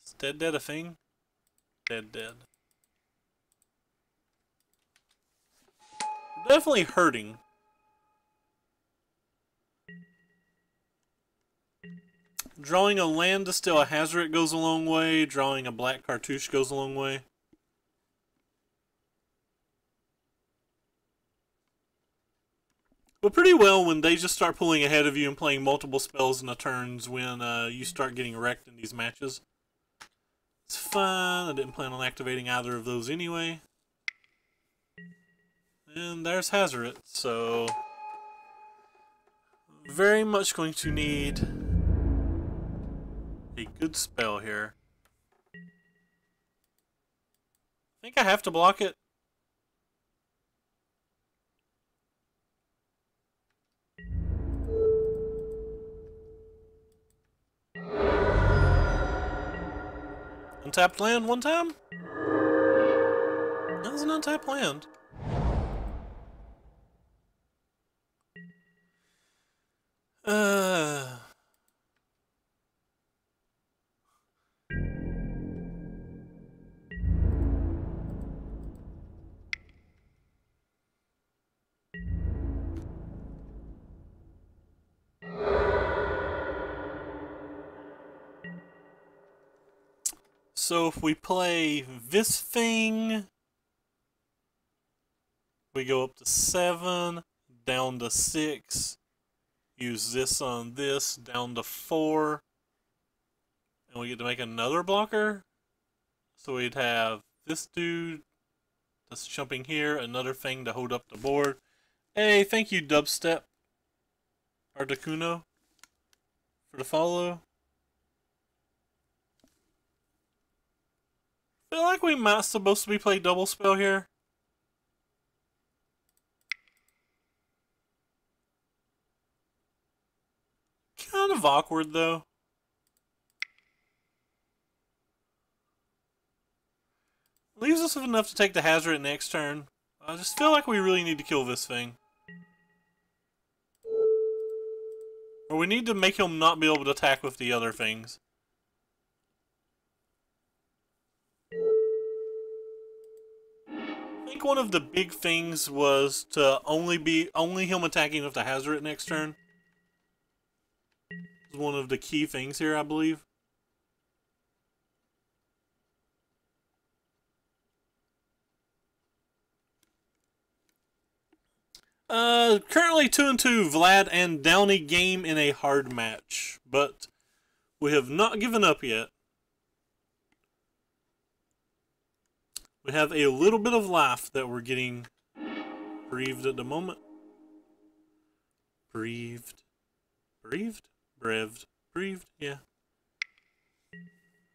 Is dead a thing? Dead. We're definitely hurting. Drawing a land to steal a Hazoret goes a long way. Drawing a black cartouche goes a long way. But pretty well when they just start pulling ahead of you and playing multiple spells in the turns when you start getting wrecked in these matches. It's fine. I didn't plan on activating either of those anyway. And there's Hazoret, so... very much going to need a good spell here. I think I have to block it. Untapped land one time? That was an untapped land. So if we play this thing, we go up to 7, down to 6, use this on this, down to 4, and we get to make another blocker. So we'd have this dude that's jumping here, another thing to hold up the board. Hey, thank you Dubstep, Articuno, for the follow. I feel like we might supposed to be playing double spell here. Kind of awkward though. Leaves us with enough to take the Hazoret next turn. I just feel like we really need to kill this thing. Or we need to make him not be able to attack with the other things. I think one of the big things was to only him attacking with the Hazard next turn. Is one of the key things here, I believe. Currently 2-2, Vlad and Downey game in a hard match, but we have not given up yet. We have a little bit of life that we're getting breathed at the moment. Breathed, yeah.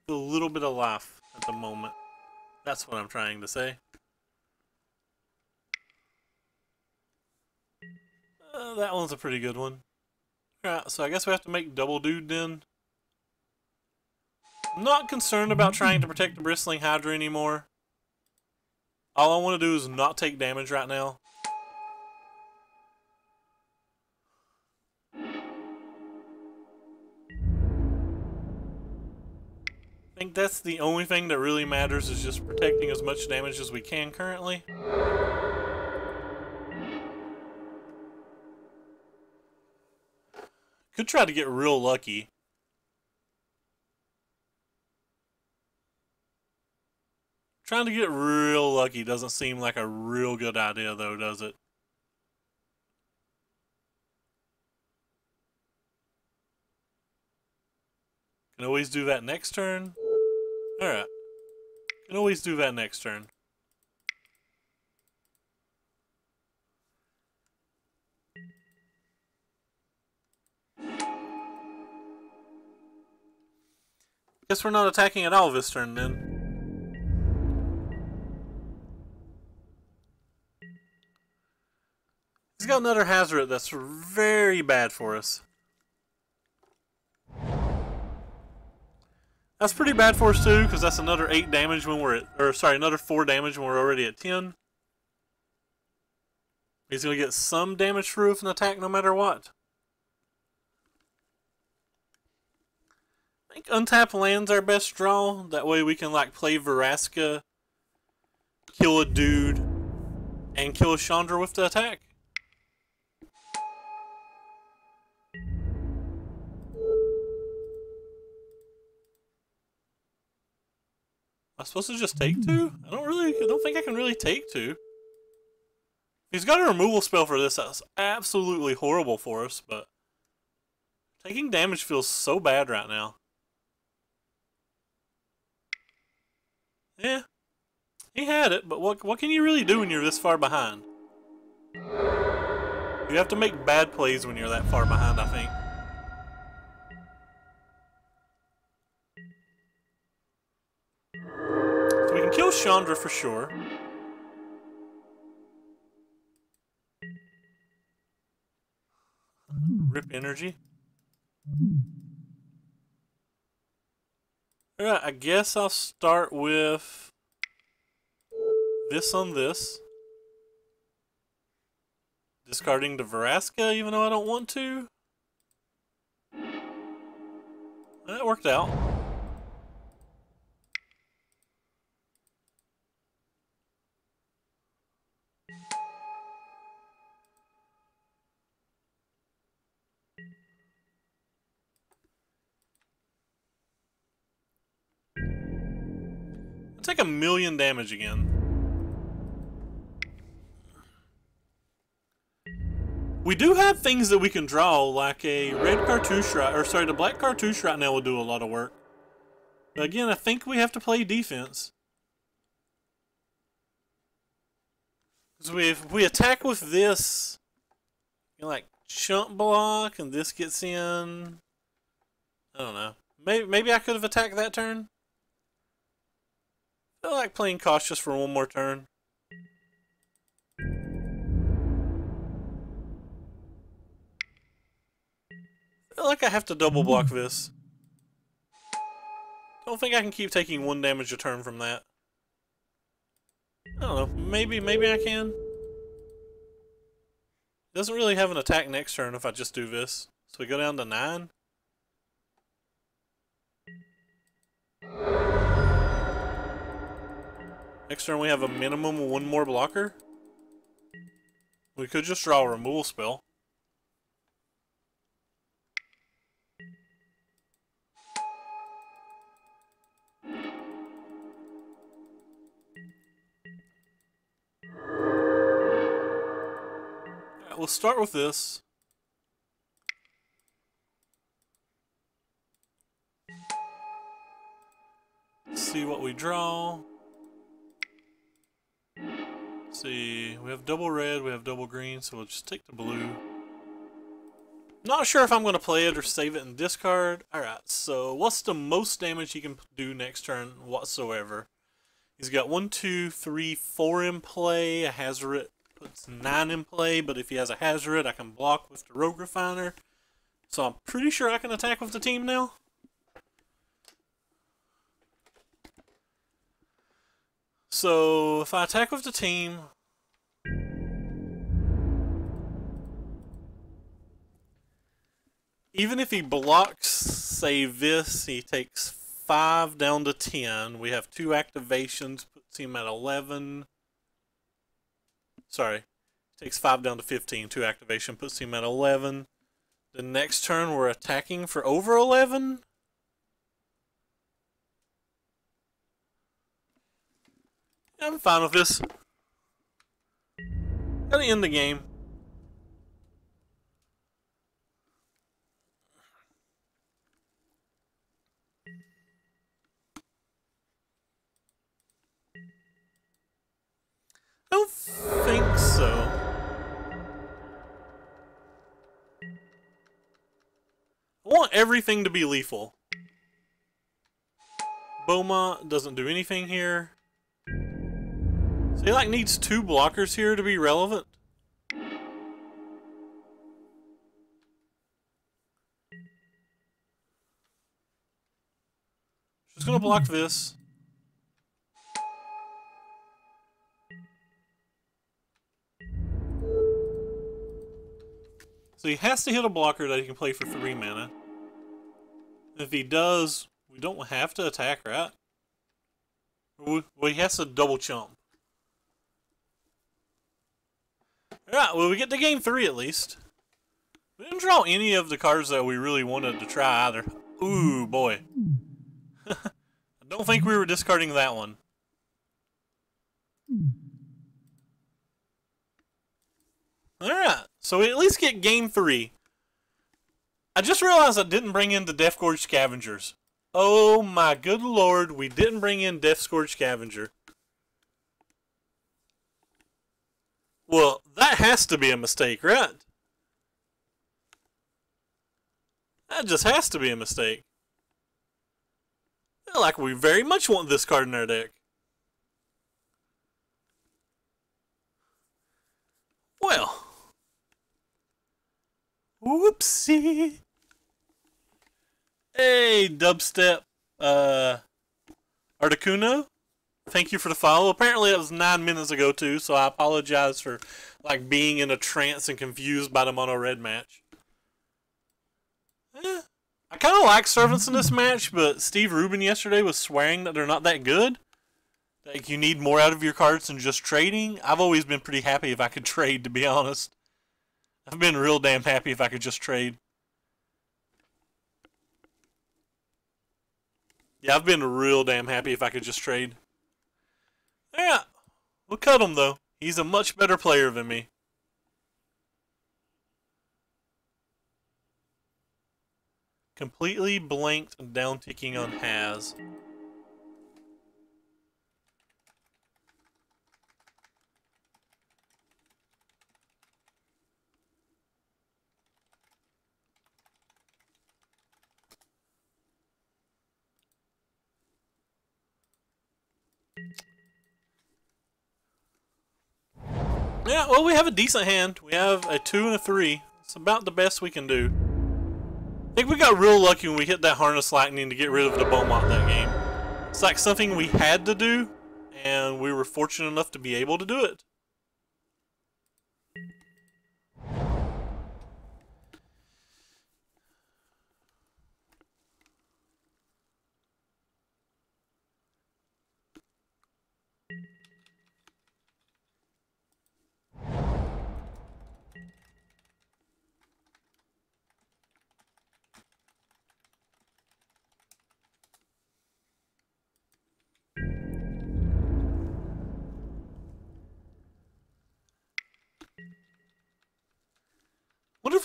A little bit of life at the moment. That's what I'm trying to say. That one's a pretty good one. Alright, so I guess we have to make double dude then. I'm not concerned about trying to protect the Bristling Hydra anymore. All I want to do is not take damage right now. I think that's the only thing that really matters, is just protecting as much damage as we can currently. Could try to get real lucky. Trying to get real lucky doesn't seem like a real good idea though, does it? Can always do that next turn. Alright. Can always do that next turn. Guess we're not attacking at all this turn then. He's got another Hazard that's very bad for us. That's pretty bad for us too, because that's another 8 damage when we're at, or sorry, another 4 damage when we're already at 10. He's going to get some damage through with an attack no matter what. I think untap land's our best draw. That way we can like play Veraska, kill a dude, and kill a Chandra with the attack. Am I supposed to just take 2? I don't think I can really take 2. He's got a removal spell for this. That's absolutely horrible for us, but taking damage feels so bad right now. Yeah, he had it, but what can you really do when you're this far behind? You have to make bad plays when you're that far behind, I think. So we can kill Chandra for sure. Rip energy. Alright, I guess I'll start with this on this. Discarding the Veraska, even though I don't want to. That worked out. I'll take 1,000,000 damage again. We do have things that we can draw, like a red cartouche, or sorry, the black cartouche right now will do a lot of work. But again, I think we have to play defense. Because if we attack with this, you know, like chump block, and this gets in. I don't know. Maybe I could have attacked that turn. I feel like playing cautious for one more turn. I feel like I have to double block this. Don't think I can keep taking 1 damage a turn from that. I don't know. Maybe I can. Doesn't really have an attack next turn if I just do this. So we go down to 9. Next turn we have a minimum of 1 more blocker. We could just draw a removal spell. Alright, we'll start with this. See what we draw. See, we have double red, we have double green, so we'll just take the blue. Not sure if I'm going to play it or save it and discard. Alright, so what's the most damage he can do next turn whatsoever? He's got 1, 2, 3, 4 in play. A Hazoret puts 9 in play, but if he has a Hazoret, I can block with the Rogue Refiner. So I'm pretty sure I can attack with the team now. So if I attack with the team, even if he blocks, say this, he takes 5 down to 10. We have 2 activations, puts him at 11. Sorry, takes 5 down to 15. 2 activation puts him at 11. The next turn we're attacking for over 11. I'm fine with this. Gotta end the game. I don't think so. I want everything to be lethal. Beaumont doesn't do anything here. So he like needs 2 blockers here to be relevant. Just gonna block this. So he has to hit a blocker that he can play for 3 mana. If he does, we don't have to attack, right? Well, he has to double chump. Alright, well we get to game 3 at least. We didn't draw any of the cards that we really wanted to try either. Ooh, boy. I don't think we were discarding that one. Alright, so we at least get game 3. I just realized I didn't bring in the Death Gorge Scavengers. Oh my good lord, we didn't bring in Death Gorge Scavenger. Well, that has to be a mistake, right? That just has to be a mistake. I feel like we very much want this card in our deck. Well. Whoopsie. Hey, Dubstep. Articuno. Thank you for the follow. Apparently that was 9 minutes ago too, so I apologize for like being in a trance and confused by the mono red match. I kind of like servants in this match, but Steve Rubin yesterday was swearing that they're not that good. Like, you need more out of your cards than just trading. I've always been pretty happy if I could trade, to be honest. I've been real damn happy if I could just trade. Yeah, I've been real damn happy if I could just trade. Yeah, we'll cut him, though. He's a much better player than me. Completely blanked down ticking on Has. Yeah, well, we have a decent hand. We have a 2 and a 3. It's about the best we can do. I think we got real lucky when we hit that Harness Lightning to get rid of the Beaumont that game. It's like something we had to do, and we were fortunate enough to be able to do it.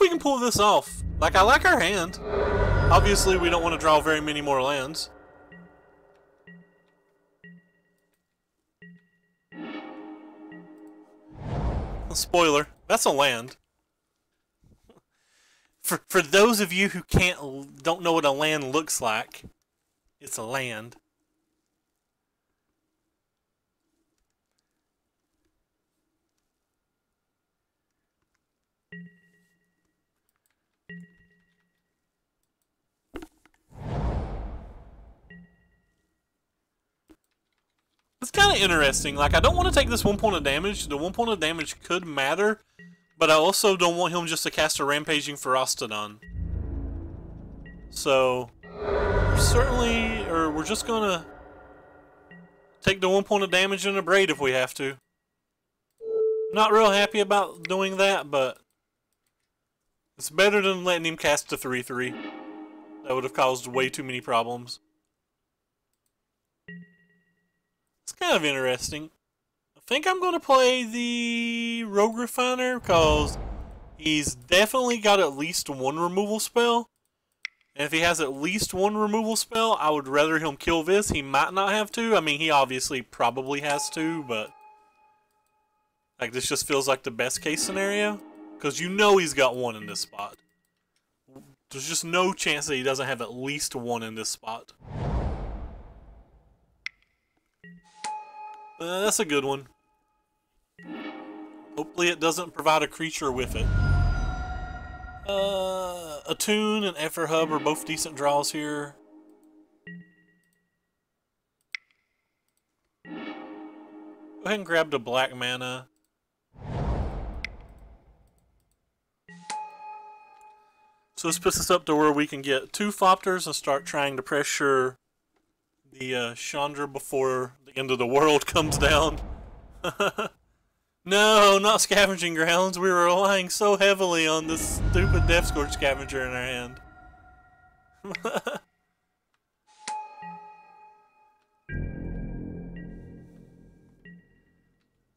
we can pull this off. Like, I like our hand. Obviously, we don't want to draw very many more lands. Spoiler, that's a land. For those of you who don't know what a land looks like, it's a land. It's kind of interesting. Like, I don't want to take this 1 point of damage. The 1 point of damage could matter, but I also don't want him just to cast a Rampaging Feroctodon. So, we're just gonna take the 1 point of damage and a Braid if we have to. Not real happy about doing that, but it's better than letting him cast a 3/3. That would have caused way too many problems. It's kind of interesting. I think I'm going to play the Rogue Refiner because he's definitely got at least one removal spell. And if he has at least one removal spell, I would rather him kill this. He might not have to. I mean, he obviously probably has to, but like, this just feels like the best case scenario. Because you know he's got one in this spot. There's just no chance that he doesn't have at least one in this spot. That's a good one. Hopefully it doesn't provide a creature with it. Attune and Effort Hub are both decent draws here. Go ahead and grab the black mana. So this puts us up to where we can get 2 Thopters and start trying to pressure the Chandra before the end of the world comes down. No, not Scavenging Grounds. We were relying so heavily on this stupid Death Scourge Scavenger in our hand.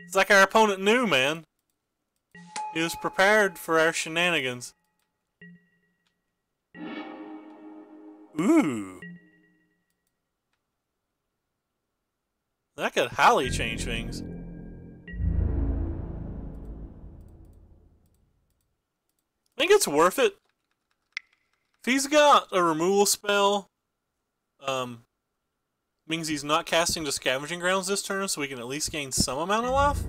It's like our opponent knew, man. He was prepared for our shenanigans. Ooh. That could highly change things. I think it's worth it. If he's got a removal spell, means he's not casting the Scavenging Grounds this turn, so we can at least gain some amount of life.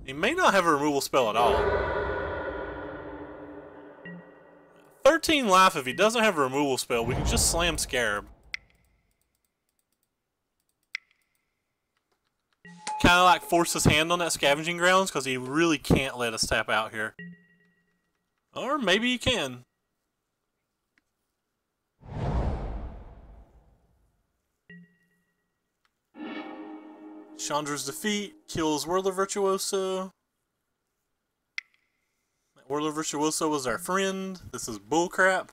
He may not have a removal spell at all. 13 life if he doesn't have a removal spell. We can just slam Scarab. Kind of like force his hand on that Scavenging Grounds because he really can't let us tap out here. Or maybe he can. Chandra's Defeat kills Whirler Virtuoso. Whirler Virtuoso was our friend. This is bullcrap.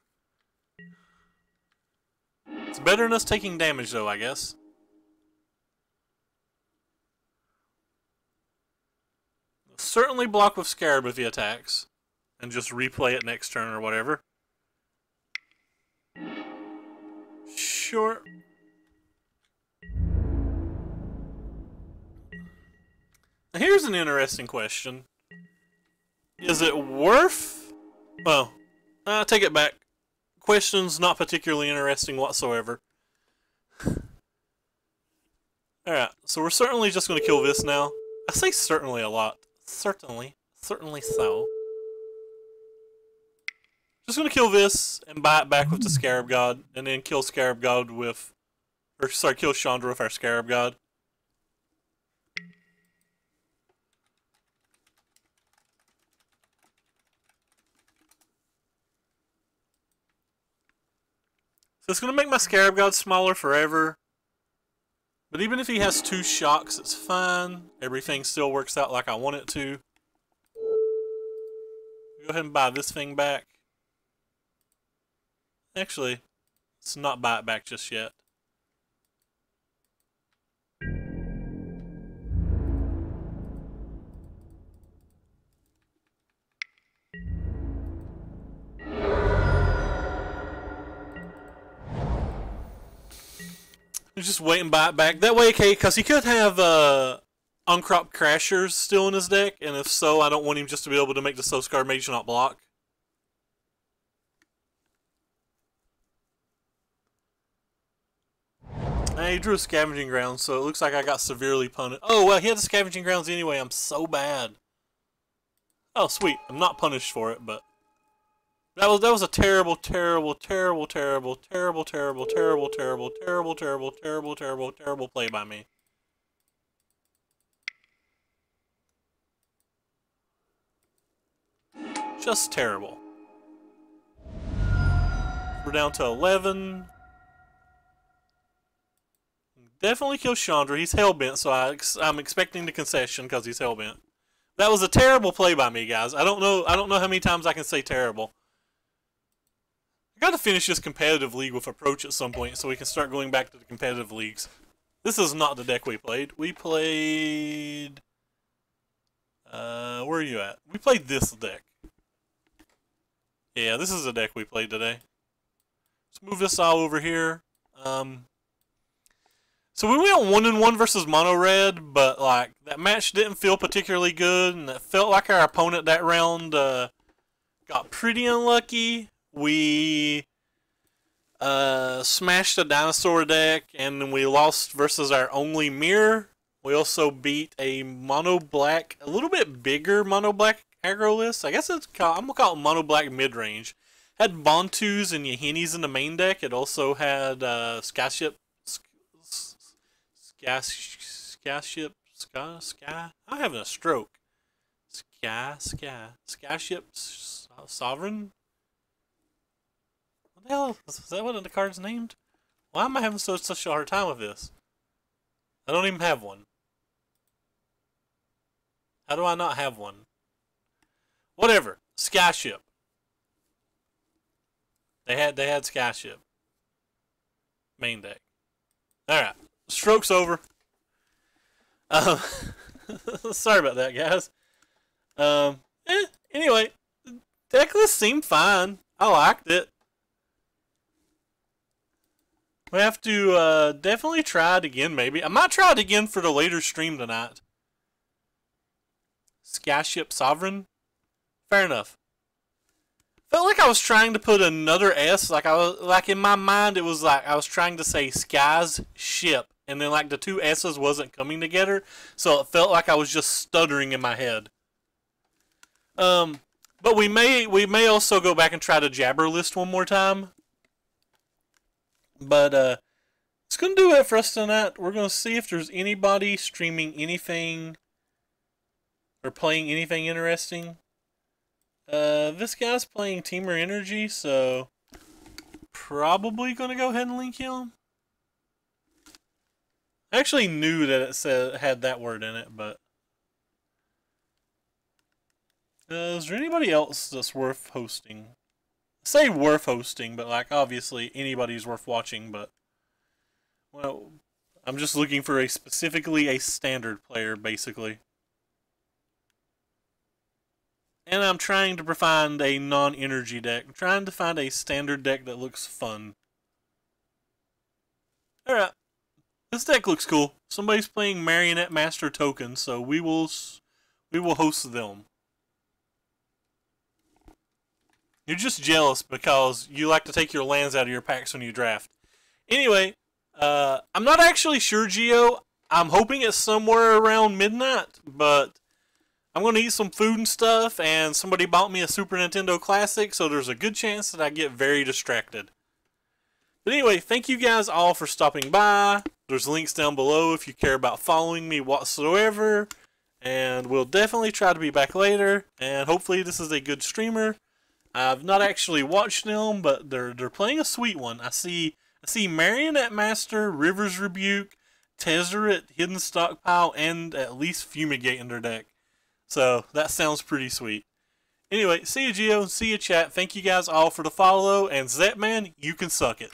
It's better than us taking damage though, I guess. Certainly block with Scarab if he attacks. And just replay it next turn or whatever. Sure. Now here's an interesting question. Is it worth... Well, take it back. Question's not particularly interesting whatsoever. Alright, so we're certainly just going to kill this now. I say certainly a lot. Certainly. Certainly so. Just going to kill this and buy it back with the Scarab God, and then kill Scarab God with... Or, sorry, kill Chandra with our Scarab God. So it's going to make my Scarab God smaller forever. But even if he has 2 shocks, it's fine. Everything still works out like I want it to. Go ahead and buy this thing back. Actually, let's not buy it back just yet. He's just waiting by it back. That way, okay, because he could have Uncropped Crashers still in his deck, and if so, I don't want him just to be able to make the Soulscar Mage not block. He drew a Scavenging Grounds, so it looks like I got severely punished. Oh, well, he had the Scavenging Grounds anyway. I'm so bad. Oh, sweet. I'm not punished for it, but that was a terrible, terrible, terrible, terrible, terrible, terrible, terrible, terrible, terrible, terrible, terrible, terrible, terrible play by me. Just terrible. We're down to 11. Definitely kill Chandra. He's hellbent, so I'm expecting the concession because he's hellbent. That was a terrible play by me, guys. I don't know how many times I can say terrible. I got to finish this competitive league with Approach at some point so we can start going back to the competitive leagues. This is not the deck we played. We played... where are you at? We played this deck. Yeah, this is the deck we played today. Let's move this all over here. So we went 1-1 versus Mono Red, but like that match didn't feel particularly good, and it felt like our opponent that round got pretty unlucky. We smashed a dinosaur deck, and then we lost versus our only mirror. We also beat a mono black, a little bit bigger mono black aggro list. I guess it's called, I'm gonna call it mono black mid range. Had Bontus and Yahinis in the main deck. It also had Skyship. I'm having a stroke. Skyship Sovereign? What the hell? Is that what the card's named? Why am I having such a hard time with this? I don't even have one. How do I not have one? Whatever. Skyship. They had Skyship. Main deck. Alright. Stroke's over. Sorry about that, guys. Anyway, deck list seemed fine. I liked it. We have to definitely try it again, maybe. I might try it again for the later stream tonight. Skyship Sovereign? Fair enough. Felt like I was trying to put another S. Like in my mind, it was like I was trying to say Sky's ship. And then like the two S's wasn't coming together. So it felt like I was just stuttering in my head. But we may also go back and try to Jabber list one more time. But it's going to do it for us tonight. We're going to see if there's anybody streaming anything or playing anything interesting. This guy's playing Temur Energy, so probably going to go ahead and link him. I actually knew that it had that word in it, but is there anybody else that's worth hosting? I say worth hosting, but like obviously anybody's worth watching, but well, I'm just looking for specifically a standard player, basically. And I'm trying to find a non-energy deck. I'm trying to find a standard deck that looks fun. Alright. This deck looks cool. Somebody's playing Marionette Master Token, so we will host them. You're just jealous because you like to take your lands out of your packs when you draft. Anyway, I'm not actually sure, Geo. I'm hoping it's somewhere around midnight, but I'm going to eat some food and stuff, and somebody bought me a Super Nintendo Classic, so there's a good chance that I get very distracted. But anyway, thank you guys all for stopping by. There's links down below if you care about following me whatsoever. And we'll definitely try to be back later. And hopefully this is a good streamer. I've not actually watched them, but they're playing a sweet one. I see Marionette Master, River's Rebuke, Tezzeret, Hidden Stockpile, and at least Fumigate in their deck. So that sounds pretty sweet. Anyway, see you, Geo, and see you, chat. Thank you guys all for the follow, and Zetman, you can suck it.